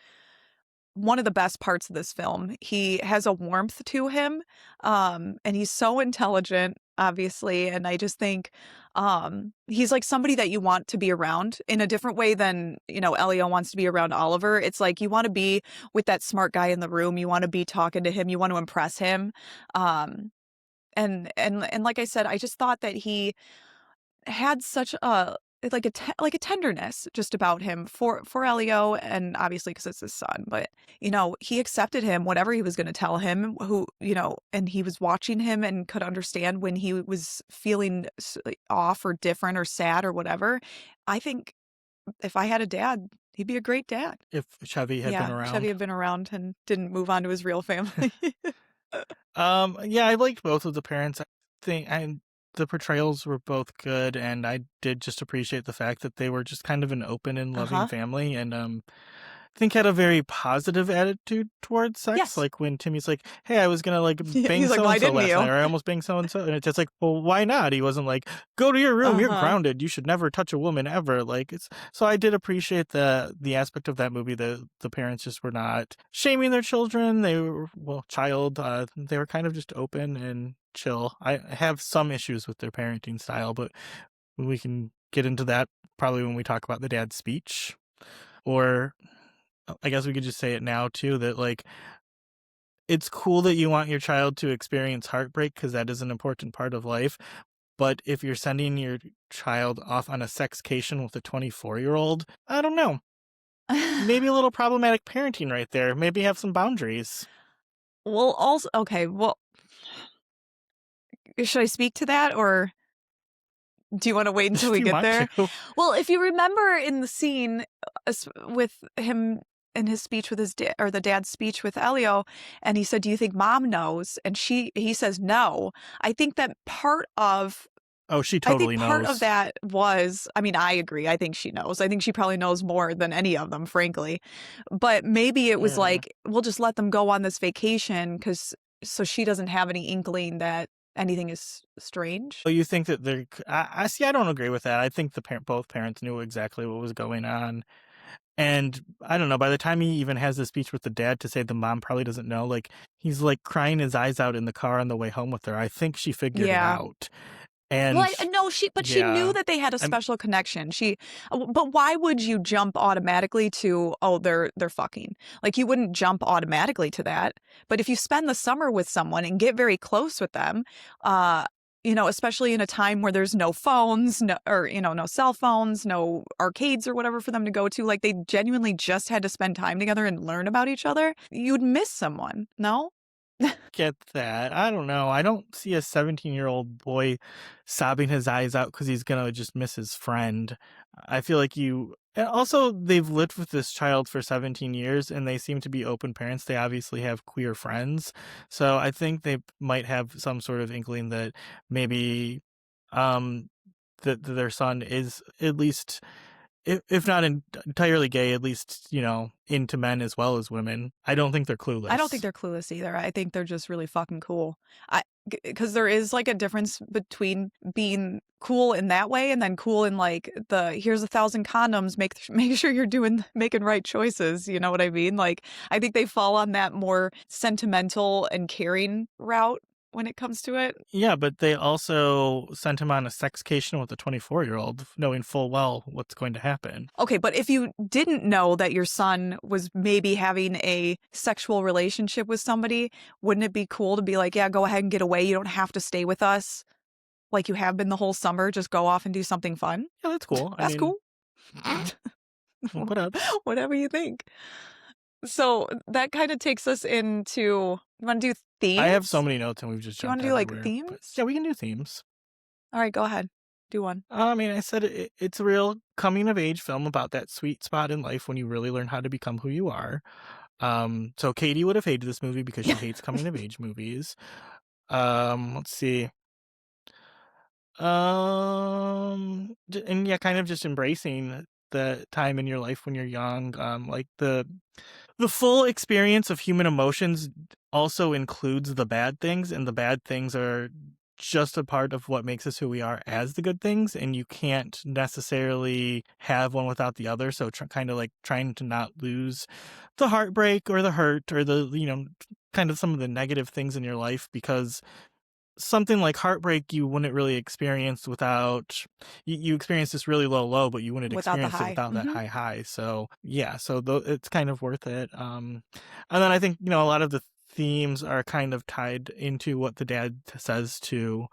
one of the best parts of this film. He has a warmth to him, and he's so intelligent, obviously, and I just think, he's like somebody that you want to be around in a different way than, Elio wants to be around Oliver. It's like you wanna be with that smart guy in the room, you wanna be talking to him, you want to impress him, and like I said, I just thought that he had such a like a tenderness just about him for Elio, and obviously because it's his son, but, he accepted him, whatever he was gonna tell him, and he was watching him and could understand when he was feeling like, off or different or sad or whatever. I think if I had a dad, he'd be a great dad. If Chevy had been Yeah, Chevy around. had been around and didn't move on to his real family. Yeah, I liked both of the parents. I think and the portrayals were both good, and I did just appreciate the fact that they were just kind of an open and loving Uh-huh. family. And think had a very positive attitude towards sex. Yes. Like when Timmy's like, "Hey, I was gonna like bang He's like, so why and so didn't last night, you? or I almost banged so and so," and it's just like, well, why not? He wasn't like, "Go to your room, you're Uh-huh. grounded. You should never touch a woman ever." Like it's so I did appreciate the aspect of that movie. The parents just were not shaming their children. They were child. They were kind of just open and chill. I have some issues with their parenting style, but we can get into that probably when we talk about the dad's speech. Or I guess we could just say it now too, that like it's cool that you want your child to experience heartbreak because that is an important part of life. But if you're sending your child off on a sexcation with a 24-year-old, I don't know. Maybe a little problematic parenting right there. Maybe have some boundaries. Well, also, okay, well, should I speak to that, or do you want to wait until If we you get want there? to. Well, if you remember in the scene with him in his speech with his dad, or the dad's speech with Elio, and he said, "Do you think mom knows?" And he says no. I think that part of Oh, she I think totally part of knows. that was, I mean, I agree. I think she knows. I think she probably knows more than any of them, frankly. But maybe it was Mm. like, we'll just let them go on this vacation because so she doesn't have any inkling that anything is strange. So you think that they're? I see. I don't agree with that. I think both parents knew exactly what was going on. And I don't know, by the time he even has the speech with the dad to say the mom probably doesn't know, like he's like crying his eyes out in the car on the way home with her. I think she figured it Yeah. out. Well, And no, but she knew yeah, that they had a I'm special connection. But why would you jump automatically to, oh, they're fucking? Like you wouldn't jump automatically to that. But if you spend the summer with someone and get very close with them, uh, especially in a time where there's no phones, no, or no cell phones, no arcades or whatever for them to go to, like they genuinely just had to spend time together and learn about each other, you'd miss someone, no? get that. I don't know. I don't see a 17-year-old boy sobbing his eyes out because he's gonna just miss his friend. I feel like you. And also, they've lived with this child for 17 years and they seem to be open parents. They obviously have queer friends. So I think they might have some sort of inkling that maybe um, that their son is at least, if not entirely gay, at least, into men as well as women. I don't think they're I don't think clueless. they're clueless either. I think they're just really fucking cool. Because there is like a difference between being cool in that way and then cool in like the here's 1,000 condoms, make sure you're making right choices. You know what I mean? Like I think they fall on that more sentimental and caring route when it comes to it. Yeah, but they also sent him on a sexcation with a 24-year-old, knowing full well what's going to happen. Okay, but if you didn't know that your son was maybe having a sexual relationship with somebody, wouldn't it be cool to be like, yeah, go ahead and get away. You don't have to stay with us like you have been the whole summer. Just go off and do something fun. Yeah, that's cool. I That's mean, cool. whatevs. Whatever you think. So that kind of takes us into, you want to do I have so themes? many notes and we've just Do you want jumped to do like everywhere. But themes? yeah, we can do themes. All right, go ahead. Do one. I mean, I said it's a real coming of age film about that sweet spot in life when you really learn how to become who you are. So Katie would have hated this movie because she hates coming of age movies. Let's see. And yeah, kind of just embracing the time in your life when you're young. Like the full experience of human emotions also includes the bad things, and the bad things are just a part of what makes us who we are as the good things, and you can't necessarily have one without the other. So kind of like trying to not lose the heartbreak or the hurt or the, kind of some of the negative things in your life, because something like heartbreak you wouldn't really experience without you experience this really low, but you wouldn't Without the experience it high. without that high. So yeah, so it's kind of worth it. And then I think a lot of the themes are kind of tied into what the dad says to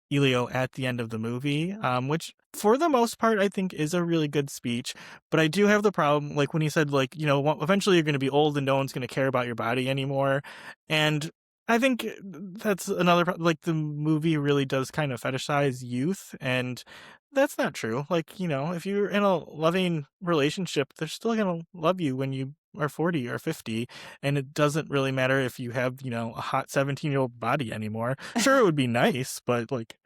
Elio at the end of the movie, which for the most part I think is a really good speech. But I do have the problem, like when he said, like, eventually you're going to be old and no one's going to care about your body anymore. And I think that's another like the movie really does kind of fetishize youth, and that's not true. Like, if you're in a loving relationship, they're still going to love you when you are 40 or 50, and it doesn't really matter if you have, a hot 17-year-old body anymore. Sure, it would be nice, but like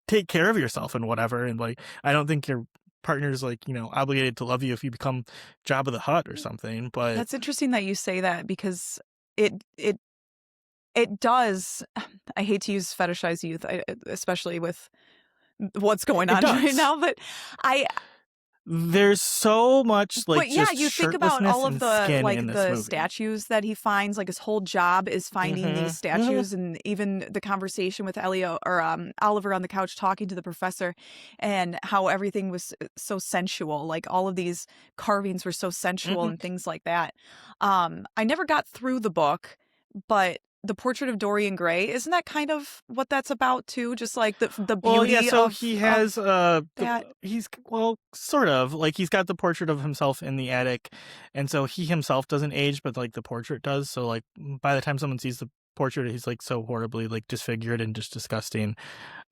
take care of yourself and whatever. And like, I don't think you're partner's like, obligated to love you if you become Jabba the Hutt or something. But That's interesting that you say that because it it it does. I hate to use fetishized youth, especially with what's going it on right does. now, but I There's so much like but yeah, just you think about shirtlessness all of and the skin in like this the movie. statues that he finds, like his whole job is finding these Mhm. Mhm. statues, and even the conversation with Elio or Oliver on the couch talking to the professor, and how everything was so sensual, like all of these carvings were so sensual Mhm. and things like that. I never got through the book, but the Portrait of Dorian Gray, isn't that kind of what that's about too? Just like the Well, yeah, beauty so he has of that. he's well, sort of like he's got the portrait of himself in the attic, and so he himself doesn't age, but like the portrait does. So like by the time someone sees the portrait, he's like so horribly like disfigured and just disgusting.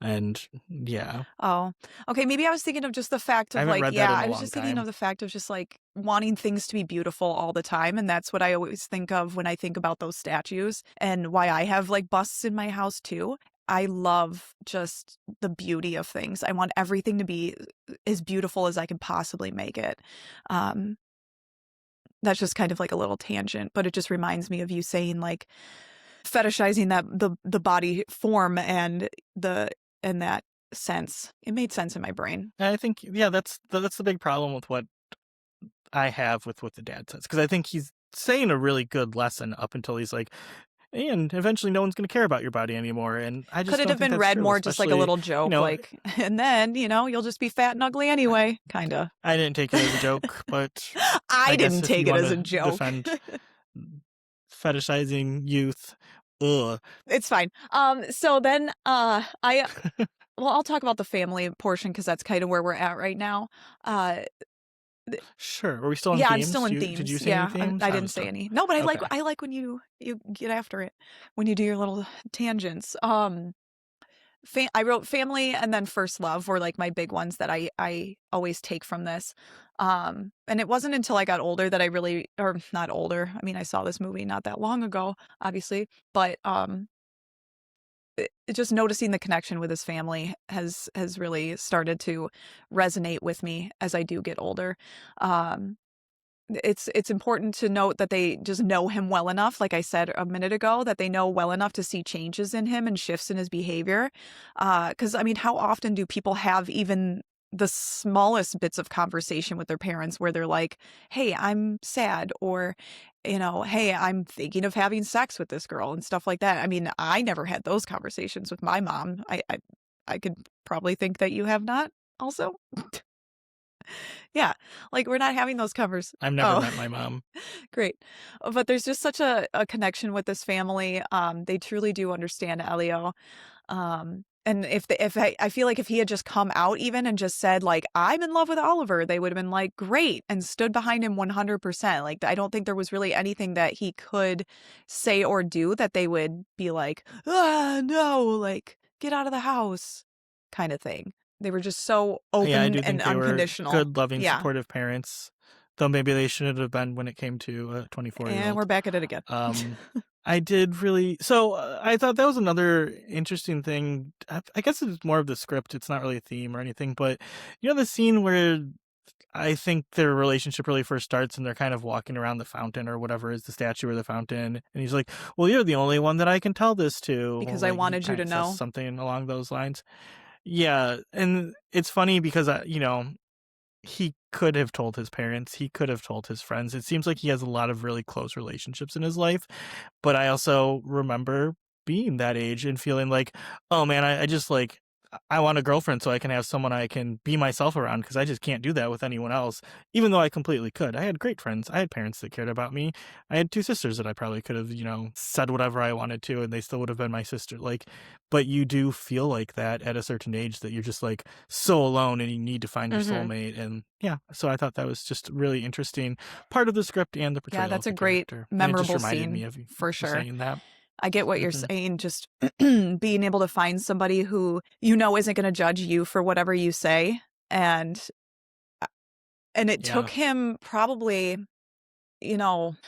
And yeah, Oh, okay, maybe I was thinking of just the fact I of, haven't like read that yeah, in I a was long just thinking of time. the fact of just, like, wanting things to be beautiful all the time, and that's what I always think of when I think about those statues, and why I have, like, busts in my house too. I love just the beauty of things. I want everything to be as beautiful as I can possibly make it. Um, that's just kind of like a little tangent, but it just reminds me of you saying, like, fetishizing that the body form and the and that sense. It made sense in my brain. And I think yeah, that's the big problem with what I have with what the dad says because I think he's saying a really good lesson up until he's like, and eventually no one's going to care about your body anymore, and I Could just it don't have think been that's read true, more just like a especially little you joke, know like, and then, you'll just be fat and ugly anyway, kinda. I didn't take it as a joke, but I I guess didn't if take you it want as a to joke. defend fetishizing youth, ugh. It's fine. So then, well, I'll talk about the family portion because that's kinda where we're at right now. Uh, th Sure. Are we still in yeah, I'm still themes? in Did you themes. say any Yeah, themes? I I didn't was say done. any. No, but Okay. I like when you get after it, when you do your little tangents. I wrote family and then first love were like my big ones that I always take from this. And it wasn't until I got older that I really, or not older. I mean, I saw this movie not that long ago, obviously, but just noticing the connection with his family has really started to resonate with me as I do get older. Um, it's important to note that they just know him well enough, like I said a minute ago, that they know well enough to see changes in him and shifts in his behavior. Because I mean, how often do people have even the smallest bits of conversation with their parents where they're like, "Hey, I'm sad," or, "Hey, I'm thinking of having sex with this girl," and stuff like that. I mean, I never had those conversations with my mom. I could probably think that you have not also. Yeah, like we're not having those convers. I've never Oh. met my mom. Great. But there's just such a connection with this family. They truly do understand Elio. And if I feel like if he had just come out even and just said like I'm in love with Oliver, they would have been like great and stood behind him 100%. Like I don't think there was really anything that he could say or do that they would be like, "Ah, no, like get out of the house," kind of thing. They were just so Yeah, I open do and think they were unconditional. good, loving, Yeah. supportive parents, though maybe they shouldn't have been when it came to a 24-year And we're old. back at it again. Um, I did really I thought that was another interesting thing. I guess it's more of the script. It's not really a theme or anything, but the scene where I think their relationship really first starts and they're kind of walking around the fountain or whatever is the statue or the fountain. And he's like, well, you're the only one that I can tell this to. Because I Like he wanted you kind to of says know. something along those lines. Yeah. And it's funny because, he could have told his parents, he could have told his friends. It seems like he has a lot of really close relationships in his life, but I also remember being that age and feeling like, "Oh, man, I just, like I want a girlfriend so I can have someone I can be myself around because I just can't do that with anyone else," even though I completely could. I had great friends. I had parents that cared about me. I had 2 sisters that I probably could have, said whatever I wanted to, and they still would have been my sister, like but you do feel like that at a certain age that you're just, like, so alone and you need to find your Mhm. soulmate, and yeah, so I thought that was just really interesting part of the script and the Yeah, portrayal of that's a the great character, and it just memorable reminded me scene of you for you sure. saying that. I get what you're Mhm. saying, just being able to find somebody who you know isn't gonna judge you for whatever you say, and, uh, and it Yeah. took him probably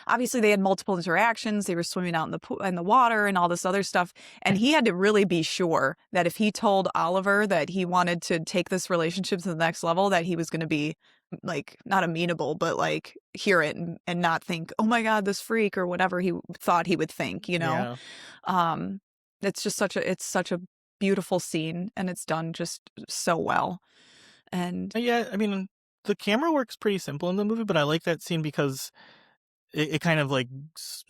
obviously they had multiple interactions. They were swimming out in the water and all this other stuff. And he had to really be sure that if he told Oliver that he wanted to take this relationship to the next level, that he was going to be like not amenable, but like hear it and not think, oh my God, this freak or whatever he thought he would think. Yeah. Um, it's such a beautiful scene and it's done just so well. And Yeah, I mean, the camera work's pretty simple in the movie, but I like that scene because it kind of like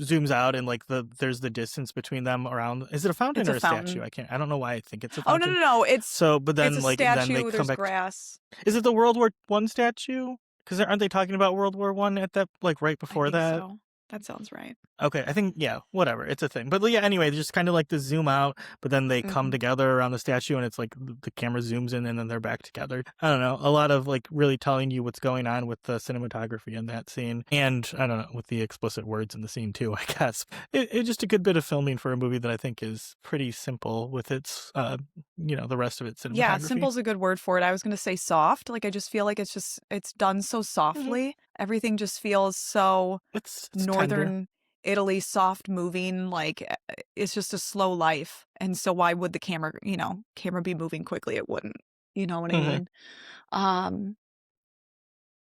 zooms out and like there's the distance between them around. Is it a fountain it's or a a statue? fountain. I don't know why I think it's a Oh, no, fountain. no, no. So, but It's a then like then they statue. come There's back. grass. Is it the World War One statue? Because aren't they talking about World War One at that like right I before think that? so. That sounds right. Okay, I think, yeah, whatever. It's a thing. But yeah, anyway, just kind of like the zoom out, but then they come Hmm. together around the statue and it's like the camera zooms in and then they're back together. I don't know. A lot of like really telling you what's going on with the cinematography in that scene. And I don't know, with the explicit words in the scene too, I guess. It's just a good bit of filming for a movie that I think is pretty simple with its, the rest of its Yeah, cinematography. simple's a good word for it. I was going to say soft. Like, I just feel like it's done so Mhm. softly. Everything just feels so It's tender. northern Italy, soft moving. Like, it's just a slow life. And so why would the camera be moving quickly? It wouldn't. You know what I Hmm. mean? Um,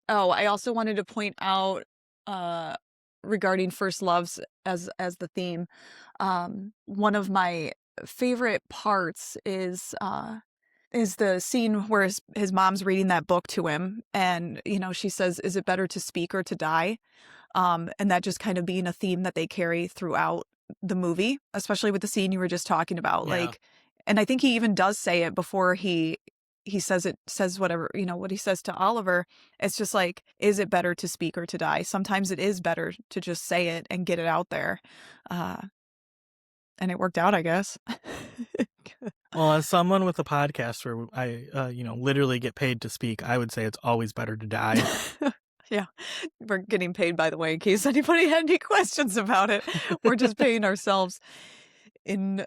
Oh, I also wanted to point out, uh, regarding first loves as the theme, one of my favorite parts is the scene where his mom's reading that book to him, and, she says, "Is it better to speak or to die?" And that just kind of being a theme that they carry throughout the movie, especially with the scene you were just talking about, Yeah. like and I think he even does say it before he says whatever, what he says to Oliver. It's just like, is it better to speak or to die? Sometimes it is better to just say it and get it out there. Uh, and it worked out, I guess. Well, as someone with a podcast where I, literally get paid to speak, I would say it's always better to die. Yeah, we're getting paid, by the way, in case anybody had any questions about it. We're just paying ourselves in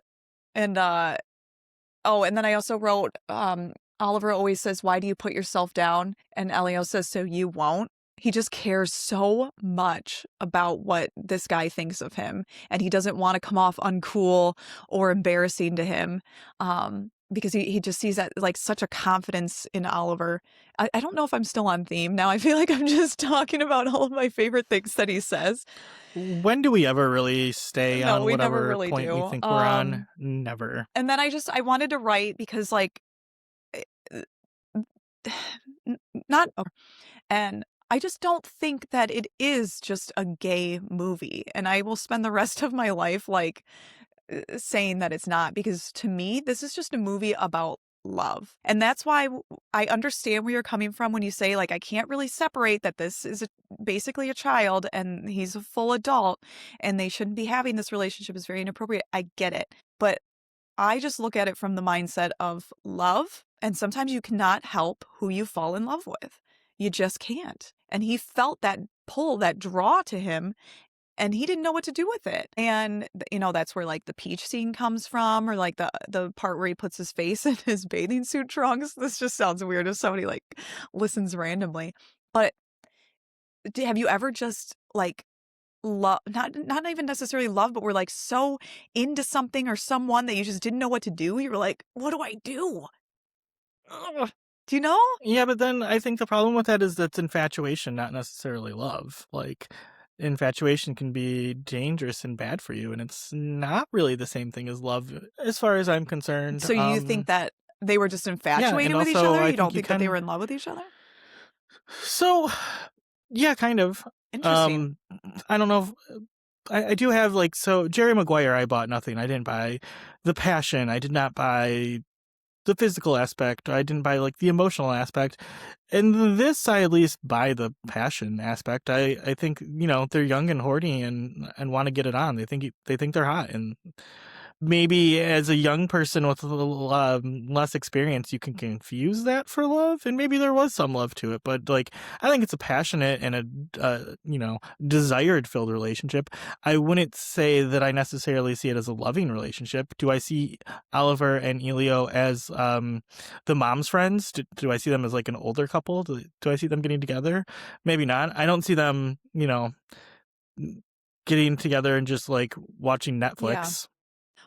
and oh, and then I also wrote, Oliver always says, "Why do you put yourself down?" And Elio says, "So you won't." He just cares so much about what this guy thinks of him, and he doesn't want to come off uncool or embarrassing to him, because he just sees that like such a confidence in Oliver. I don't know if I'm still on theme now. I feel like I'm just talking about all of my favorite things that he says. When do we ever really stay No, on we never whatever really point we do. think we're on? Never. And then I wanted to write because like uh, n- not and I just don't think that it is just a gay movie, and I will spend the rest of my life like saying that it's not, because to me this is just a movie about love. And that's why I understand where you're coming from when you say like I can't really separate that this is basically a child and he's a full adult and they shouldn't be having this relationship, is very inappropriate. I get it. But I just look at it from the mindset of love, and sometimes you cannot help who you fall in love with. You just can't. And he felt that pull, that draw to him, and he didn't know what to do with it. And that's where like the peach scene comes from, or like the part where he puts his face in his bathing suit trunks. This just sounds weird if somebody like listens randomly. But have you ever just like love, not even necessarily love, but we're like so into something or someone that you just didn't know what to do? You were like, what do I do? Ugh. Do you know? Yeah, but then I think the problem with that is that's infatuation, not necessarily love. Like, infatuation can be dangerous and bad for you, and it's not really the same thing as love, as far as I'm concerned. So you think that they were just Yeah, and infatuated with each also other? I You don't think you think that they were can. in love with each other? So, yeah, kind of. Interesting. Um, I don't know. I do have like, so Jerry Maguire. I bought nothing. I didn't buy the passion. I did not buy the physical aspect. I didn't buy like the emotional aspect. And this, I at least buy the passion aspect. I think they're young and horny and want to get it on. They think they're hot, and maybe as a young person with a little less experience, you can confuse that for love, and maybe there was some love to it. But like, I think it's a passionate and a desired filled relationship. I wouldn't say that I necessarily see it as a loving relationship. Do I see Oliver and Elio as the mom's friends? Do I see them as like an older couple? Do I see them getting together? Maybe not. I don't see them, getting together and just like watching Yeah. Netflix.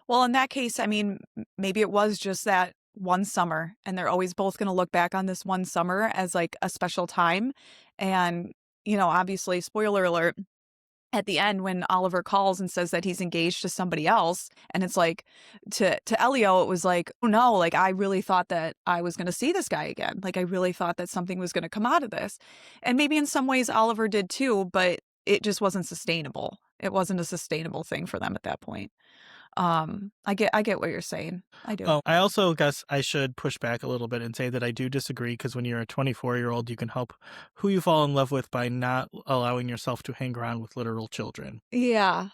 Well, in that case, I mean, maybe it was just that one summer, and they're always both going to look back on this one summer as like a special time. And, obviously, spoiler alert, at the end when Oliver calls and says that he's engaged to somebody else, and it's like to Elio, it was like, oh no, like I really thought that I was going to see this guy again. Like I really thought that something was going to come out of this. And maybe in some ways Oliver did too, but it just wasn't sustainable. It wasn't a sustainable thing for them at that point. I get what you're saying. I do. Oh, I also guess I should push back a little bit and say that I do disagree, because when you're a 24-year-old, you can help who you fall in love with by not allowing yourself to hang around with literal children. Yeah.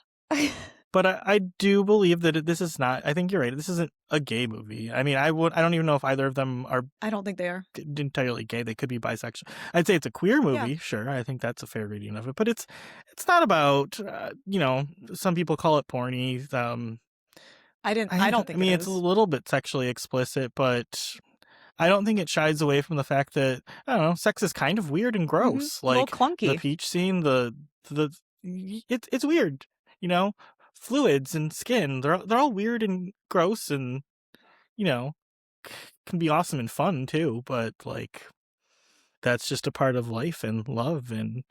But I do believe that this is not. I think you're right. This isn't a gay movie. I mean, I don't even know if either of them are I don't think they are. entirely gay. They could be bisexual. I'd say it's a queer movie. Yeah. Sure, I think that's a fair reading of it. But it's not about. Some people call it porny. I don't think mean, it it's a is. little bit sexually explicit, but I don't think it shies away from the fact that, I don't know, sex is kind of weird and gross. A little Like the clunky. peach scene, it's weird, you know, fluids and skin. They're all weird and gross, and you know, can be awesome and fun too. But like, that's just a part of life and love, and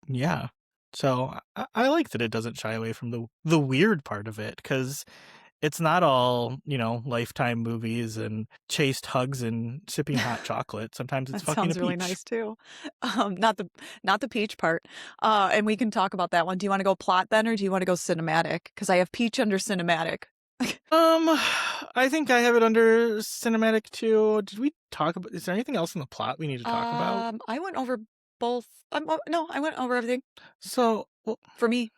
yeah. So I like that it doesn't shy away from the weird part of it, because it's not all, Lifetime movies and chaste hugs and sipping hot chocolate. Sometimes it's That fucking a sounds really peach. nice too. Not the peach part. And we can talk about that one. Do you want to go plot then, or do you want to go cinematic? Because I have peach under cinematic. I think I have it under cinematic too. Did we talk about? Is there anything else in the plot we need to talk about? I went over both. No, I went over everything So, well, for me.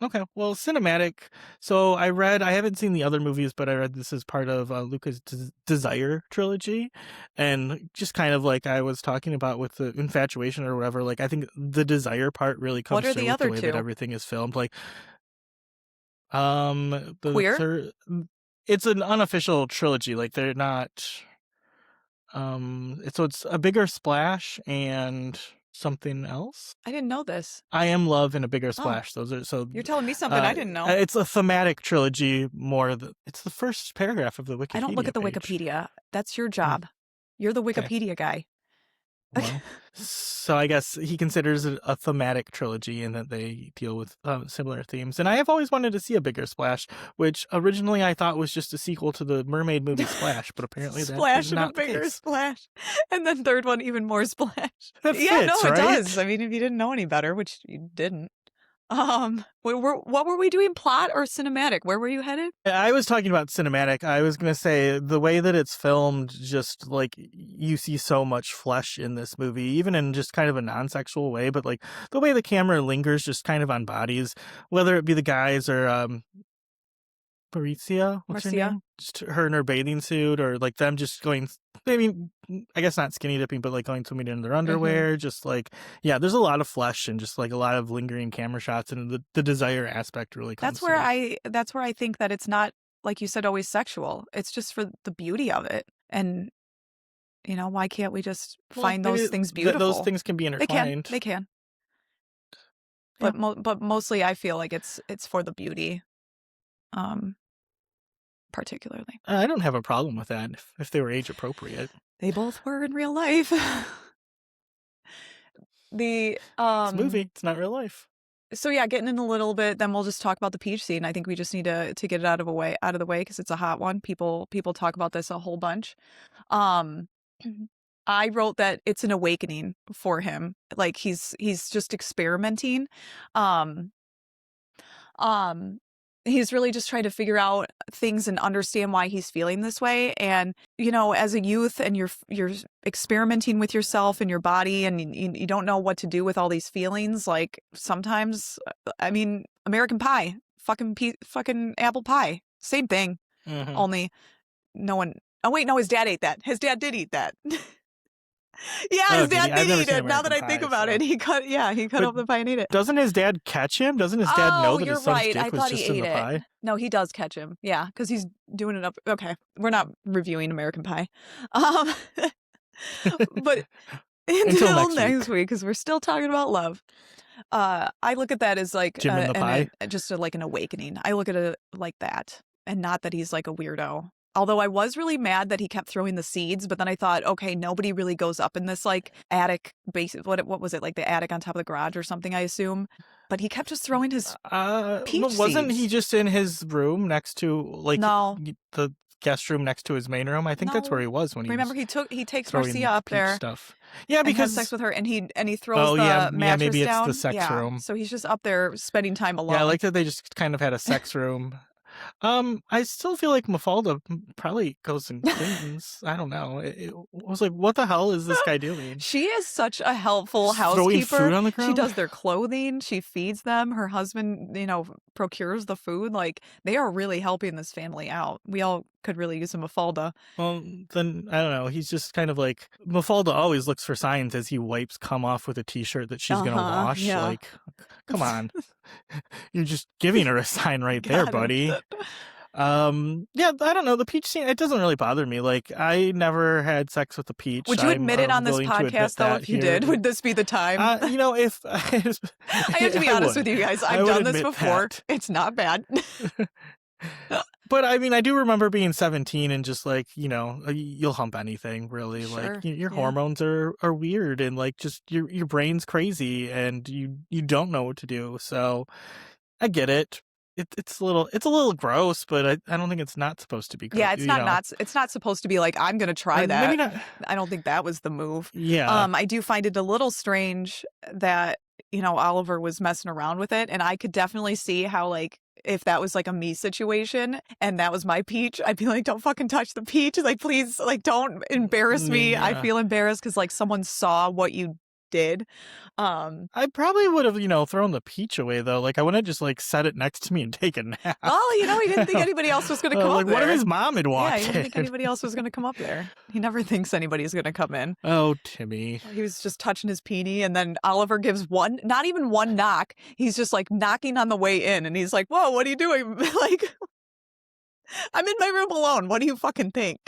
okay. Well, cinematic. So I haven't seen the other movies, but I read this is part of Luca's Desire trilogy. And just kind of like I was talking about with the infatuation or whatever, like I think the desire part really comes What are through the with the other way that two? everything is filmed. Like, the Queer? third, it's an unofficial trilogy. Like they're not, it's a Bigger Splash and something else. I didn't know this. I Am Love and A Bigger Oh, Splash. Those are so. you're telling me something I didn't know. It's a thematic trilogy more. It's the first paragraph of the I don't look Wikipedia at the page. Wikipedia. That's your job. You're the Okay. Wikipedia guy. Well, so I guess he considers it a thematic trilogy in that they deal with similar themes. And I have always wanted to see A Bigger Splash, which originally I thought was just a sequel to the mermaid movie Splash, but apparently that Splash is of a not the bigger case. splash. And then third one, even more splash. That Yeah, fits, no, it right? does. I mean, if you didn't know any better, which you didn't. What were we doing? Plot or cinematic? Where were you headed? I was talking about cinematic. I was going to say the way that it's filmed, just like you see so much flesh in this movie, even in just kind of a non-sexual way, but like the way the camera lingers just kind of on bodies, whether it be the guys or Maurizia, what's her Marcia? name? Just her in her bathing suit, or like them just going, maybe, I guess not skinny dipping, but like going swimming in their underwear. Just like, yeah, there's a lot of flesh and just like a lot of lingering camera shots, and the desire aspect really comes through. That's where I think that it's not, like you said, always sexual. It's just for the beauty of it. And why can't we just find those things beautiful? Those things can be intertwined. They can. Yeah. But mostly I feel like it's for the beauty. Particularly. I don't have a problem with that if they were age appropriate. They both were in real life. It's a movie. It's not real life. So yeah, getting in a little bit, then we'll just talk about the peach scene. I think we just need to get it out of the way because it's a hot one. People talk about this a whole bunch. I wrote that it's an awakening for him. Like he's just experimenting. He's really just trying to figure out things and understand why he's feeling this way. And, as a youth and you're experimenting with yourself and your body, and you don't know what to do with all these feelings. Like sometimes, I mean, American Pie, fucking apple pie, same thing. Only no one. Oh wait, no, his dad ate that. His dad did eat that. Yeah, his dad did eat it. Now that I think about it, he cut up the pie and ate it. Doesn't his dad catch him? Doesn't his dad know that his son's right. dick I was thought just he in ate the pie? No, he does catch him. Yeah, because he's doing it up. Okay, we're not reviewing American Pie, but until next week, because we're still talking about love. I look at that as like Jim and the Pie. just like an awakening. I look at it like that, and not that he's like a weirdo. Although I was really mad that he kept throwing the seeds, but then I thought, okay, nobody really goes up in this like attic base. What was it, like the attic on top of the garage or something? I assume, but he kept just throwing his peach Wasn't he seeds. just in his room next to like No, the guest room next to his main room? I think that's where no. he was when he Remember, was he takes Marcia throwing up peach there stuff. Yeah, and has sex because with her, and he throws oh the yeah, mattress maybe it's the down. sex Yeah, room. so he's just up there spending time Yeah, I alone. like that they just kind of had a sex room. I still feel like Mafalda probably goes and cleans. I don't know. It was like, what the hell is this guy doing? She is such a helpful Just throwing housekeeper. food on the She ground? does their clothing, she feeds them, her husband, procures the food. Like, they are really helping this family out. We all could really use a Mafalda. Well, then I don't know. He's just kind of like Mafalda always looks for signs as he wipes cum off with a t-shirt that she's gonna Uh-huh, wash. yeah. Like, come on, you're just giving her a sign right there, Got it. buddy. Yeah, I don't know. The peach scene, it doesn't really bother me. Like, I never had sex with a peach. Would you I'm admit it on this willing to admit podcast, though, that if you here. did? Would this be the time? If I have to be I honest with would. you guys. I I've would done this admit before. that. It's not bad. But I mean, I do remember being 17 and just like, you'll hump anything really. Like Sure. your Yeah. hormones are weird and like just your brain's crazy and you don't know what to do. So I get it. It's a little gross, but I don't think it's not supposed to be gross. Yeah, it's not supposed to be like, I'm gonna try And maybe that. not. I don't think that was the move. Yeah. I do find it a little strange that, Oliver was messing around with it, and I could definitely see how, like, if that was like a me situation and that was my peach, I'd be like, don't fucking touch the peach. Like, please, like, don't embarrass me. I Yeah. feel embarrassed because like someone saw what you did. Um, I probably would have, thrown the peach away though. Like I wouldn't just like set it next to me and take a nap. well, he didn't think anybody else was gonna come up Like what if there. his mom had Yeah, walked he didn't think in? anybody else was gonna come up there. He never thinks anybody's gonna come in. Oh, Timmy. He was just touching his peenie, and then Oliver gives not even one knock. He's just like knocking on the way in, and he's like, "Whoa, what are you doing?" Like, I'm in my room alone. What do you fucking think?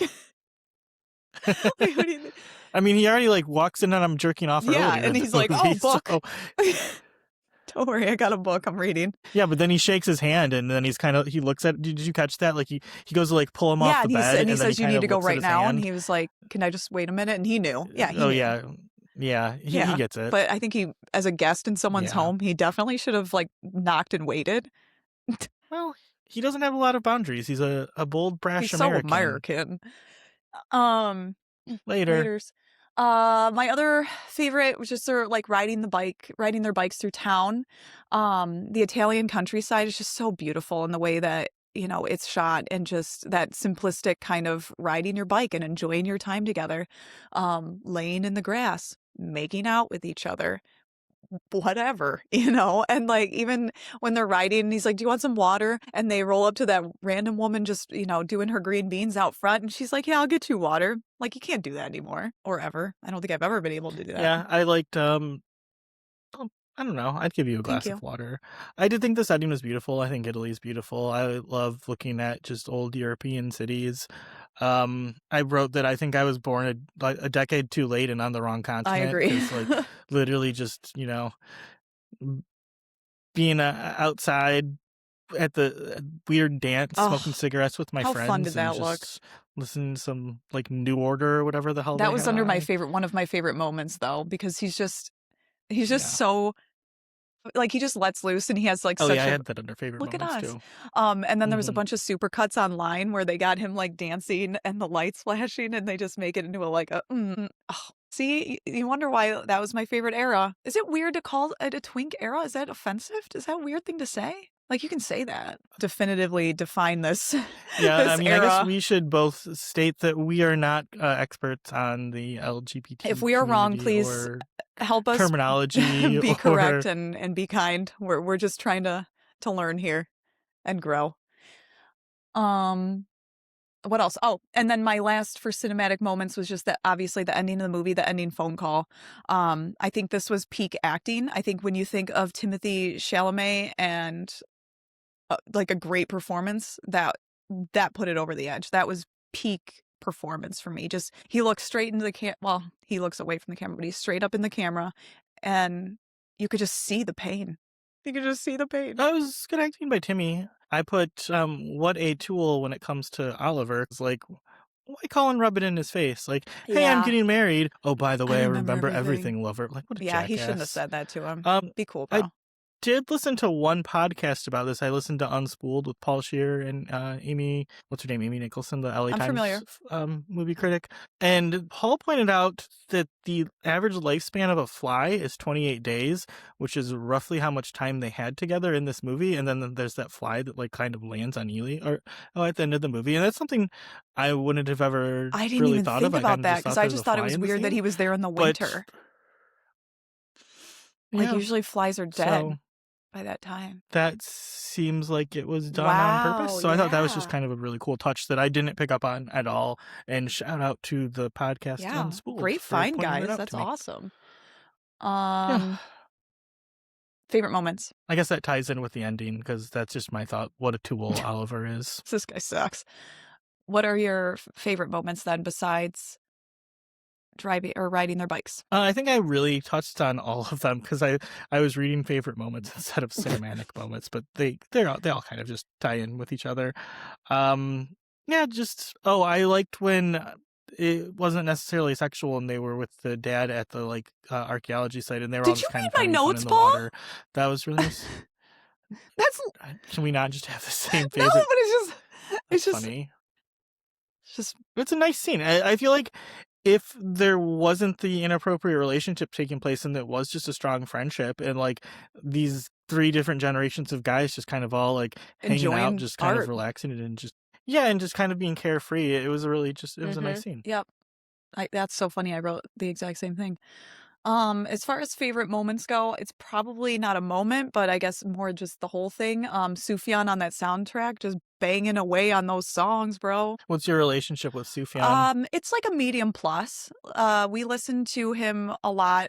Like, what do you think? I mean, he already like walks in and I'm jerking off Yeah, earlier in and the he's like, "Oh, movie, book." so- Don't worry, I got a book. I'm reading. yeah, but then he shakes his hand and then he looks at. Did you catch that? Like he goes to like pull him off Yeah, the and, bed, and he then says, "You kind need of to go looks at right his now." And hand. he was like, "Can I just wait a minute?" And he knew. Yeah, he Oh knew. yeah, he gets it. But I think as a guest in someone's Yeah. home, he definitely should have like knocked and waited. Well, he doesn't have a lot of boundaries. He's a bold, brash He's so American. American. Um. Later. Laters. My other favorite was just like riding their bikes through town. The Italian countryside is just so beautiful in the way that, it's shot, and just that simplistic kind of riding your bike and enjoying your time together. Laying in the grass, making out with each other, whatever, and like even when they're riding, he's like, "Do you want some water?" And they roll up to that random woman just, doing her green beans out front, and she's like, "Yeah, I'll get you water." Like, you can't do that anymore or ever. I don't think I've ever been able to do that. Yeah, I liked. I don't know. I'd give you a Thank glass you. of water. I did think the setting was beautiful. I think Italy's beautiful. I love looking at just old European cities. I wrote that I think I was born a decade too late and on the wrong continent. I agree. 'Cause, like, literally just, being outside at the weird dance, smoking cigarettes with my how friends. fun did that and look? just listening to some, like, New Order or whatever the hell That they was had on. one of my favorite moments, though, because he's just Yeah. so, like, he just lets loose, and he has like Oh, such yeah, I a had that under favorite look at moments, us. too. And then there was a Mhm. bunch of supercuts online where they got him like dancing and the lights flashing, and they just make it into see, you wonder why that was my favorite era. Is it weird to call it a twink era? Is that offensive? Is that a weird thing to say? Like, you can say that. Definitively define this Yeah, this I mean, I guess era. we should both state that we are not experts on the LGBT If we are wrong, community please or help us terminology be or correct and be kind. We're just trying to learn here and grow. Um What else? Oh, and then my last for cinematic moments was just that, obviously, the ending of the movie, the ending phone call. I think this was peak acting. I think when you think of Timothee Chalamet and like a great performance, that put it over the edge. That was peak performance for me. Just, he looks straight into the well, he looks away from the camera, but he's straight up in the camera, and you could just see the pain. You could just see the pain. That was good acting by Timmy. I put what a tool when it comes to Oliver. It's like, why Colin rub it in his face? Like, hey, I'm Yeah. getting married. Oh, by the I way, I remember remember everything. everything, lover. Like, what a Yeah, he shouldn't have jackass. said that to him. Um, Be cool, I bro. did listen to one podcast about this. I listened to Unspooled with Paul Scheer and Amy, what's her name? Amy Nicholson, the LA I'm Times familiar. movie critic. And Paul pointed out that the average lifespan of a fly is 28 days, which is roughly how much time they had together in this movie. And then there's that fly that like kind of lands on Ely or at the end of the movie. And that's something I wouldn't have ever I didn't really even thought of. think I kind about of that just because thought I there was a just thought it fly was in the weird that he scene. was there in the But winter. Like, yeah, usually flies are so dead by that time. that seems like it was done on purpose. Wow, So I thought that was just yeah. kind of a really cool touch that I didn't pick up on at all. And shout out to the podcast Yeah. Unspooled Great for find, pointing that guys. out That's to me. awesome. Yeah. Favorite moments. I guess that ties in with the ending because that's just my thought. What a tool Oliver is. This guy sucks. What are your favorite moments then besides driving or riding their bikes? I think I really touched on all of them because I was reading favorite moments instead of cinematic moments, but they all kind of just tie in with each other. Yeah, just I liked when it wasn't necessarily sexual and they were with the dad at the like archaeology site and they were all Did you just kind read of my having fun notes, in the Paul? water. That was really nice. That's Can we not just have the same no, favorite? but it's That's just funny. it's just It's a nice scene. I feel like if there wasn't the inappropriate relationship taking place and it was just a strong friendship and like these three different generations of guys just kind of all like hanging out, enjoying just kind of art. relaxing and just and just kind of being carefree. It was it was a nice scene. Yep. That's so funny. I wrote the exact same thing. As far as favorite moments go, it's probably not a moment, but I guess more just the whole thing. Sufjan on that soundtrack, just banging away on those songs, bro. What's your relationship with Sufjan? It's like a medium plus. We listen to him a lot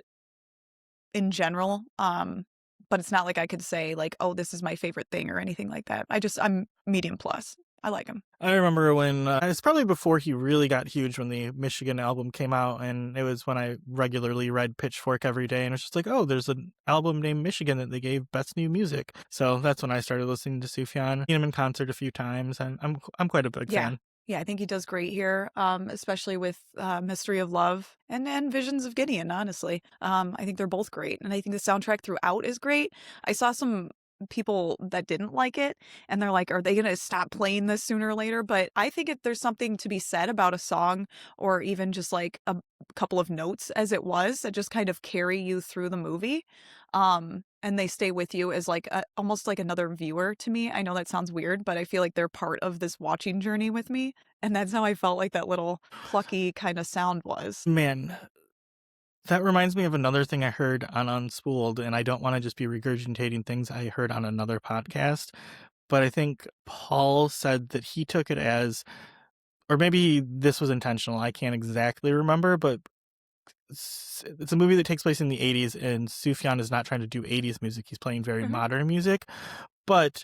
in general. But it's not like I could say like, oh, this is my favorite thing or anything like that. I'm medium plus. I like him. I remember when it's probably before he really got huge when the Michigan album came out, and it was when I regularly read Pitchfork every day, and it's just like, oh, there's an album named Michigan that they gave Best New Music. So that's when I started listening to Sufjan. Seen him in concert a few times, and I'm quite a big fan. Yeah, I think he does great here, especially with Mystery of Love and Visions of Gideon, honestly. I think they're both great. And I think the soundtrack throughout is great. I saw some people that didn't like it, and they're like, are they going to stop playing this sooner or later? But I think there's something to be said about a song or even just like a couple of notes as it was that just kind of carry you through the movie. And they stay with you as like almost like another viewer to me. I know that sounds weird, but I feel like they're part of this watching journey with me. And that's how I felt like that little plucky kind of sound was. Man, that reminds me of another thing I heard on Unspooled, and I don't want to just be regurgitating things I heard on another podcast, but I think Paul said that he took it as, or maybe this was intentional, I can't exactly remember, but it's a movie that takes place in the 80s, and Sufjan is not trying to do 80s music. He's playing very modern music, but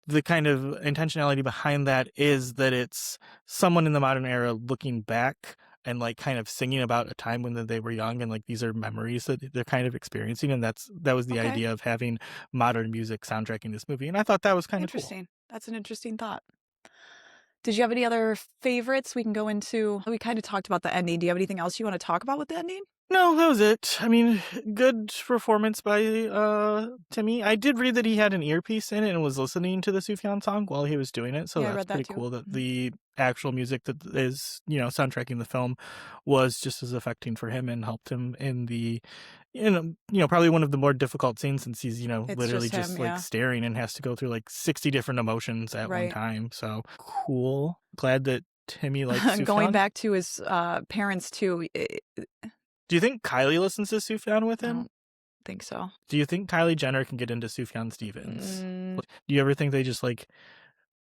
the kind of intentionality behind that is that it's someone in the modern era looking back and like kind of singing about a time when they were young and like these are memories that they're kind of experiencing, and that was the Okay. idea of having modern music soundtracking this movie, and I thought that was kind of cool. Interesting. That's an interesting thought. Did you have any other favorites we can go into? We kind of talked about the ending. Do you have anything else you want to talk about with the ending? No, that was it. I mean, good performance by Timmy. I did read that he had an earpiece in it and was listening to the Sufjan song while he was doing it, so Yeah, I that's read that pretty too. cool that the actual music that is, soundtracking the film was just as affecting for him and helped him in the probably one of the more difficult scenes since he's, It's literally just him, just like yeah. staring and has to go through like 60 different emotions at one Right. time. So cool. Glad that Timmy likes Sufjan. Going back to his parents too. Do you think Kylie listens to Sufjan with I him? don't think so. Do you think Kylie Jenner can get into Sufjan Stevens? Mm. Do you ever think they just like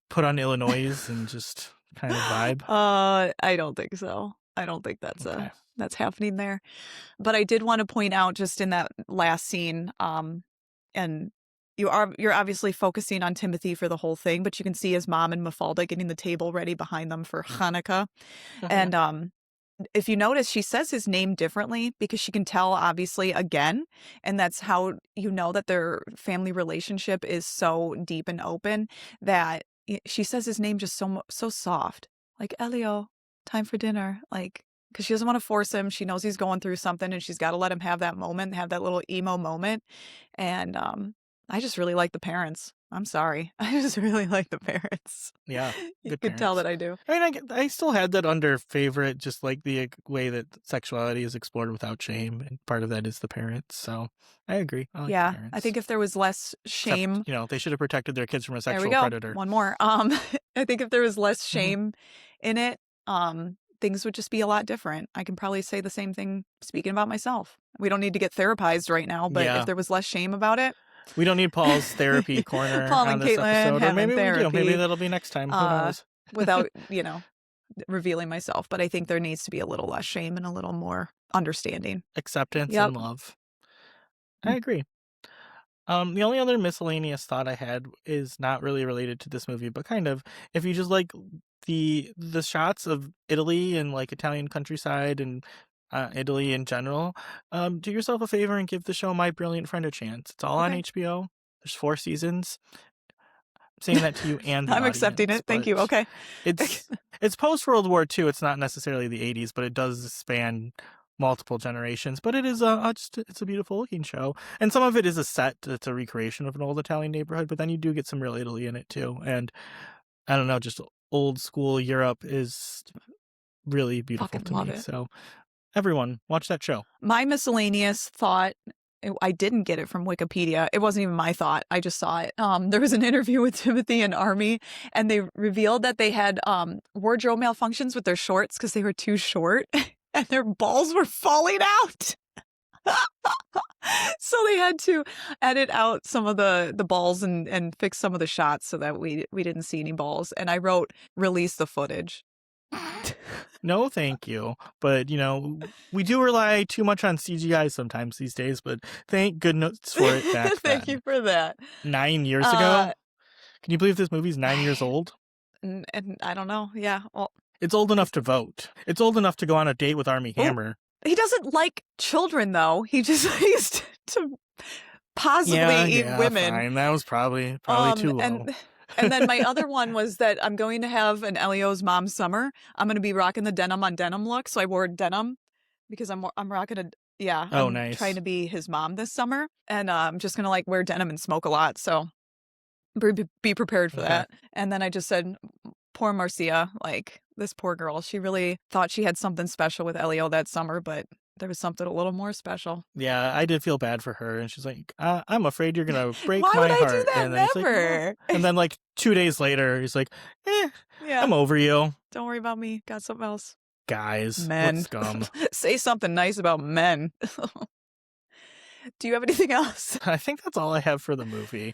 put on Illinois and just kind of vibe? I don't think so. I don't think that's Okay. that's happening there. But I did want to point out just in that last scene, and you're obviously focusing on Timothy for the whole thing, but you can see his mom and Mafalda getting the table ready behind them for Hanukkah. And if you notice, she says his name differently because she can tell, obviously, again, and that's how you know that their family relationship is so deep and open that she says his name just so soft, like Elio, time for dinner, like because she doesn't want to force him. She knows he's going through something, and she's got to let him have that moment, have that little emo moment. And I just really like the parents. I'm sorry, I just really like the parents. Yeah, You good could tell parents. that I do. I mean, I still had that under favorite, just like the way that sexuality is explored without shame, and part of that is the parents. So I agree. I like the Yeah, I parents. think if there was less Except, shame. they should have protected their kids from a There we sexual go, predator. one more. I think if there was less Mhm. shame in it, things would just be a lot different. I can probably say the same thing speaking about myself. We don't need to get therapized right now, but if Yeah. there was less shame about it. We don't need Paul's therapy corner Paul on and this Katelynn episode, or having maybe we do. Maybe therapy, that'll be next time. Who knows? without, revealing myself, but I think there needs to be a little less shame and a little more understanding. Acceptance Yep. and love. I agree. The only other miscellaneous thought I had is not really related to this movie, but kind of, if you just like the shots of Italy and like Italian countryside and Italy in general, do yourself a favor and give the show My Brilliant Friend a chance. It's all on Okay. HBO. There's 4 seasons. I'm saying that to you and the I'm accepting audience, it. Thank but you. Okay. it's post World War II. It's not necessarily the 80s, but it does span multiple generations. But it is it's a beautiful looking show, and some of it is a set. It's a recreation of an old Italian neighborhood, but then you do get some real Italy in it too. And I don't know, just old school Europe is really beautiful Fucking to love me. it. So everyone, watch that show. My miscellaneous thought, I didn't get it from Wikipedia. It wasn't even my thought. I just saw it. There was an interview with Timothy and Armie, and they revealed that they had wardrobe malfunctions with their shorts because they were too short and their balls were falling out. So they had to edit out some of the balls and fix some of the shots so that we didn't see any balls. And I wrote, release the footage. No, thank you. But, we do rely too much on CGI sometimes these days, but thank goodness for it back Thank then. you for that. 9 years ago? Can you believe this movie's 9 years old? And I don't know. Yeah. Well, It's old enough to vote. It's old enough to go on a date with Armie oh, Hammer. he doesn't like children, though. He just likes to possibly eat women. Fine. That was probably too low. And then my other one was that I'm going to have an Elio's mom summer. I'm going to be rocking the denim on denim look. So I wore denim because I'm rocking Oh, I'm nice. trying to be his mom this summer. And I'm just going to like wear denim and smoke a lot. So be prepared for Okay. that. And then I just said, poor Marcia, like this poor girl. She really thought she had something special with Elio that summer, but there was something a little more special. Yeah, I did feel bad for her, and she's like, "I'm afraid you're gonna break Why my would I heart." do that? And then he's like, Never. and then like 2 days later, he's like, Yeah. I'm over you, Don't worry about me. Got something else. guys. Men. What scum. Say something nice about men. Do you have anything else? I think that's all I have for the movie.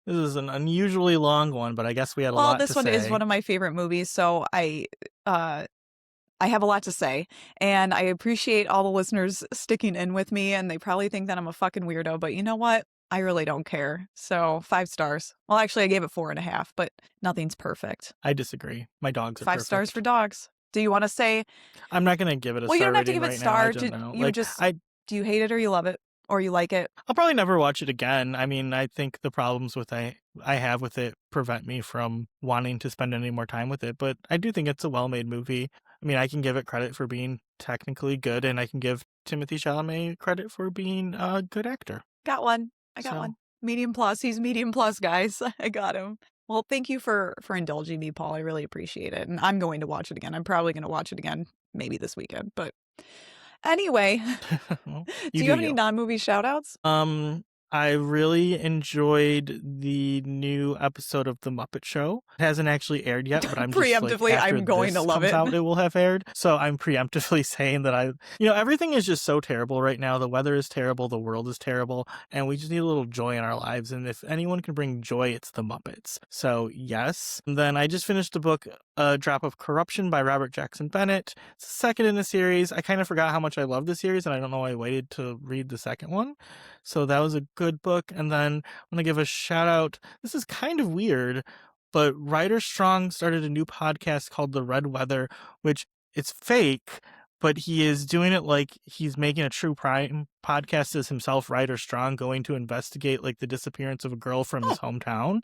This is an unusually long one, but I guess we had a lot to say. Well, this one is one of my favorite movies, so I have a lot to say, and I appreciate all the listeners sticking in with me, and they probably think that I'm a fucking weirdo, but you know what? I really don't care. So 5 stars. Well, actually, I gave it 4.5, but nothing's perfect. I disagree. My dogs are 5 perfect. stars for dogs. Do you want to say? I'm not gonna give it a Well, star you don't have to rating give it right stars. now. I don't know. You just do you hate it or you love it or you like it? I'll probably never watch it again. I mean, I think the problems with I have with it prevent me from wanting to spend any more time with it, but I do think it's a well-made movie. I mean, I can give it credit for being technically good, and I can give Timothee Chalamet credit for being a good actor. Got one. I got one. Medium plus. He's medium plus, guys. I got him. Well, thank you for indulging me, Paul. I really appreciate it. And I'm going to watch it again. I'm probably going to watch it again maybe this weekend. But anyway, Well, do you have any non-movie shout-outs? I really enjoyed the new episode of The Muppet Show. It hasn't actually aired yet, but I'm just preemptively, like, after I'm going to this love comes it. out, it will have aired. So I'm preemptively saying that everything is just so terrible right now. The weather is terrible. The world is terrible. And we just need a little joy in our lives. And if anyone can bring joy, it's the Muppets. So yes. And then I just finished the book, A Drop of Corruption by Robert Jackson Bennett. It's the second in the series. I kind of forgot how much I love the series, and I don't know why I waited to read the second one. So that was a good book. And then I'm going to give a shout out. This is kind of weird, but Writer Strong started a new podcast called The Red Weather, which it's fake, but he is doing it like he's making a true crime podcast as himself, Ryder Strong, going to investigate like the disappearance of a girl from his Oh, hometown.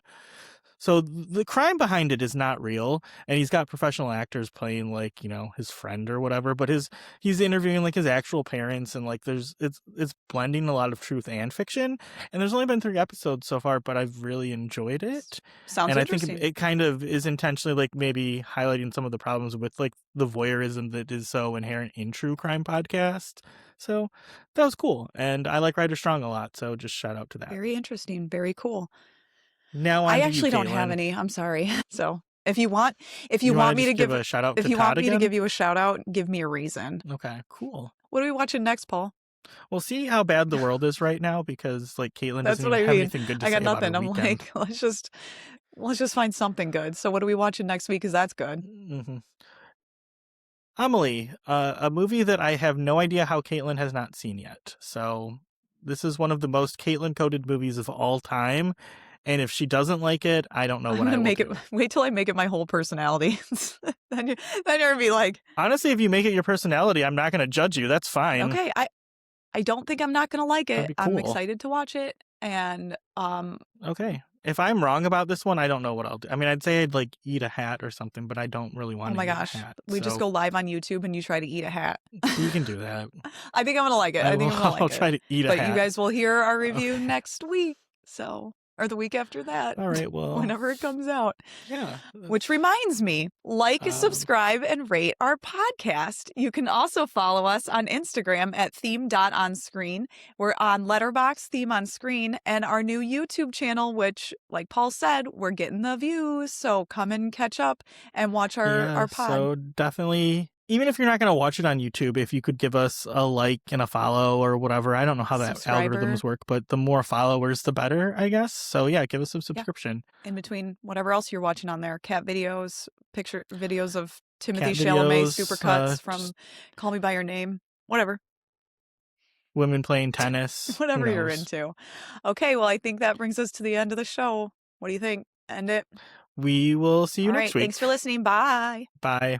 So the crime behind it is not real, and he's got professional actors playing like, you know, his friend or whatever, but he's interviewing like his actual parents, and like it's blending a lot of truth and fiction. And there's only been 3 episodes so far, but I've really enjoyed it. sounds And I think interesting. it kind of is intentionally like maybe highlighting some of the problems with like the voyeurism that is so inherent in true crime podcast. So that was cool. And I like Ryder Strong a lot, so just shout out to that. Very interesting. Very cool. Now I on to you, actually don't have Katelynn. any. I'm sorry. So if you want, if you You want want to me to just give give, a shout out if to you want Todd me to again? give you a shout out, give me a reason. Okay, cool. What are we watching next, Paul? We'll see how bad the world is right now, because like Katelynn That's doesn't what even I have mean. anything good to I got say about her nothing. I'm weekend. like, let's just find something good. So what are we watching next week? Because that's good. Mm-hmm. Amelie, a movie that I have no idea how Katelynn has not seen yet. So this is one of the most Katelynn-coded movies of all time. And if she doesn't like it, I don't know I'm what gonna I will make it. do. Wait till I make it my whole personality. Then you're gonna be like, Honestly, if you make it your personality, I'm not going to judge you. That's fine. okay, I don't think I'm not gonna like That'd it. be I'm cool. excited to watch it, and Okay. If I'm wrong about this one, I don't know what I'll do. I mean, I'd say I'd like eat a hat or something, but I don't really oh want to my eat a gosh, hat. we just So go live on YouTube and you try to eat a hat. we can do that. I think I'm gonna like it. I I will. think I'm gonna I'll like it. try to eat a But you hat. guys will hear our review Okay. next week, so or the week after that, All right. Well, whenever it comes out. yeah. Which reminds me, like, Um, subscribe, and rate our podcast. You can also follow us on Instagram at theme.onscreen. We're on Letterboxd, Theme on Screen, and our new YouTube channel, which, like Paul said, we're getting the views. So come and catch up and watch yeah. our pod. So definitely, even if you're not going to watch it on YouTube, if you could give us a like and a follow or whatever. I don't know how that Subscriber. algorithms work, but the more followers, the better, I guess. So yeah, give us a subscription. In between whatever else you're watching on there, cat videos, picture videos of Timothee Cat Chalamet, videos, supercuts from just Call Me by Your Name, whatever. women playing tennis. Who Whatever you're knows? into. Okay, well, I think that brings us to the end of the show. What do you think? End it? We will see you All next right. week. Thanks for listening. Bye. Bye.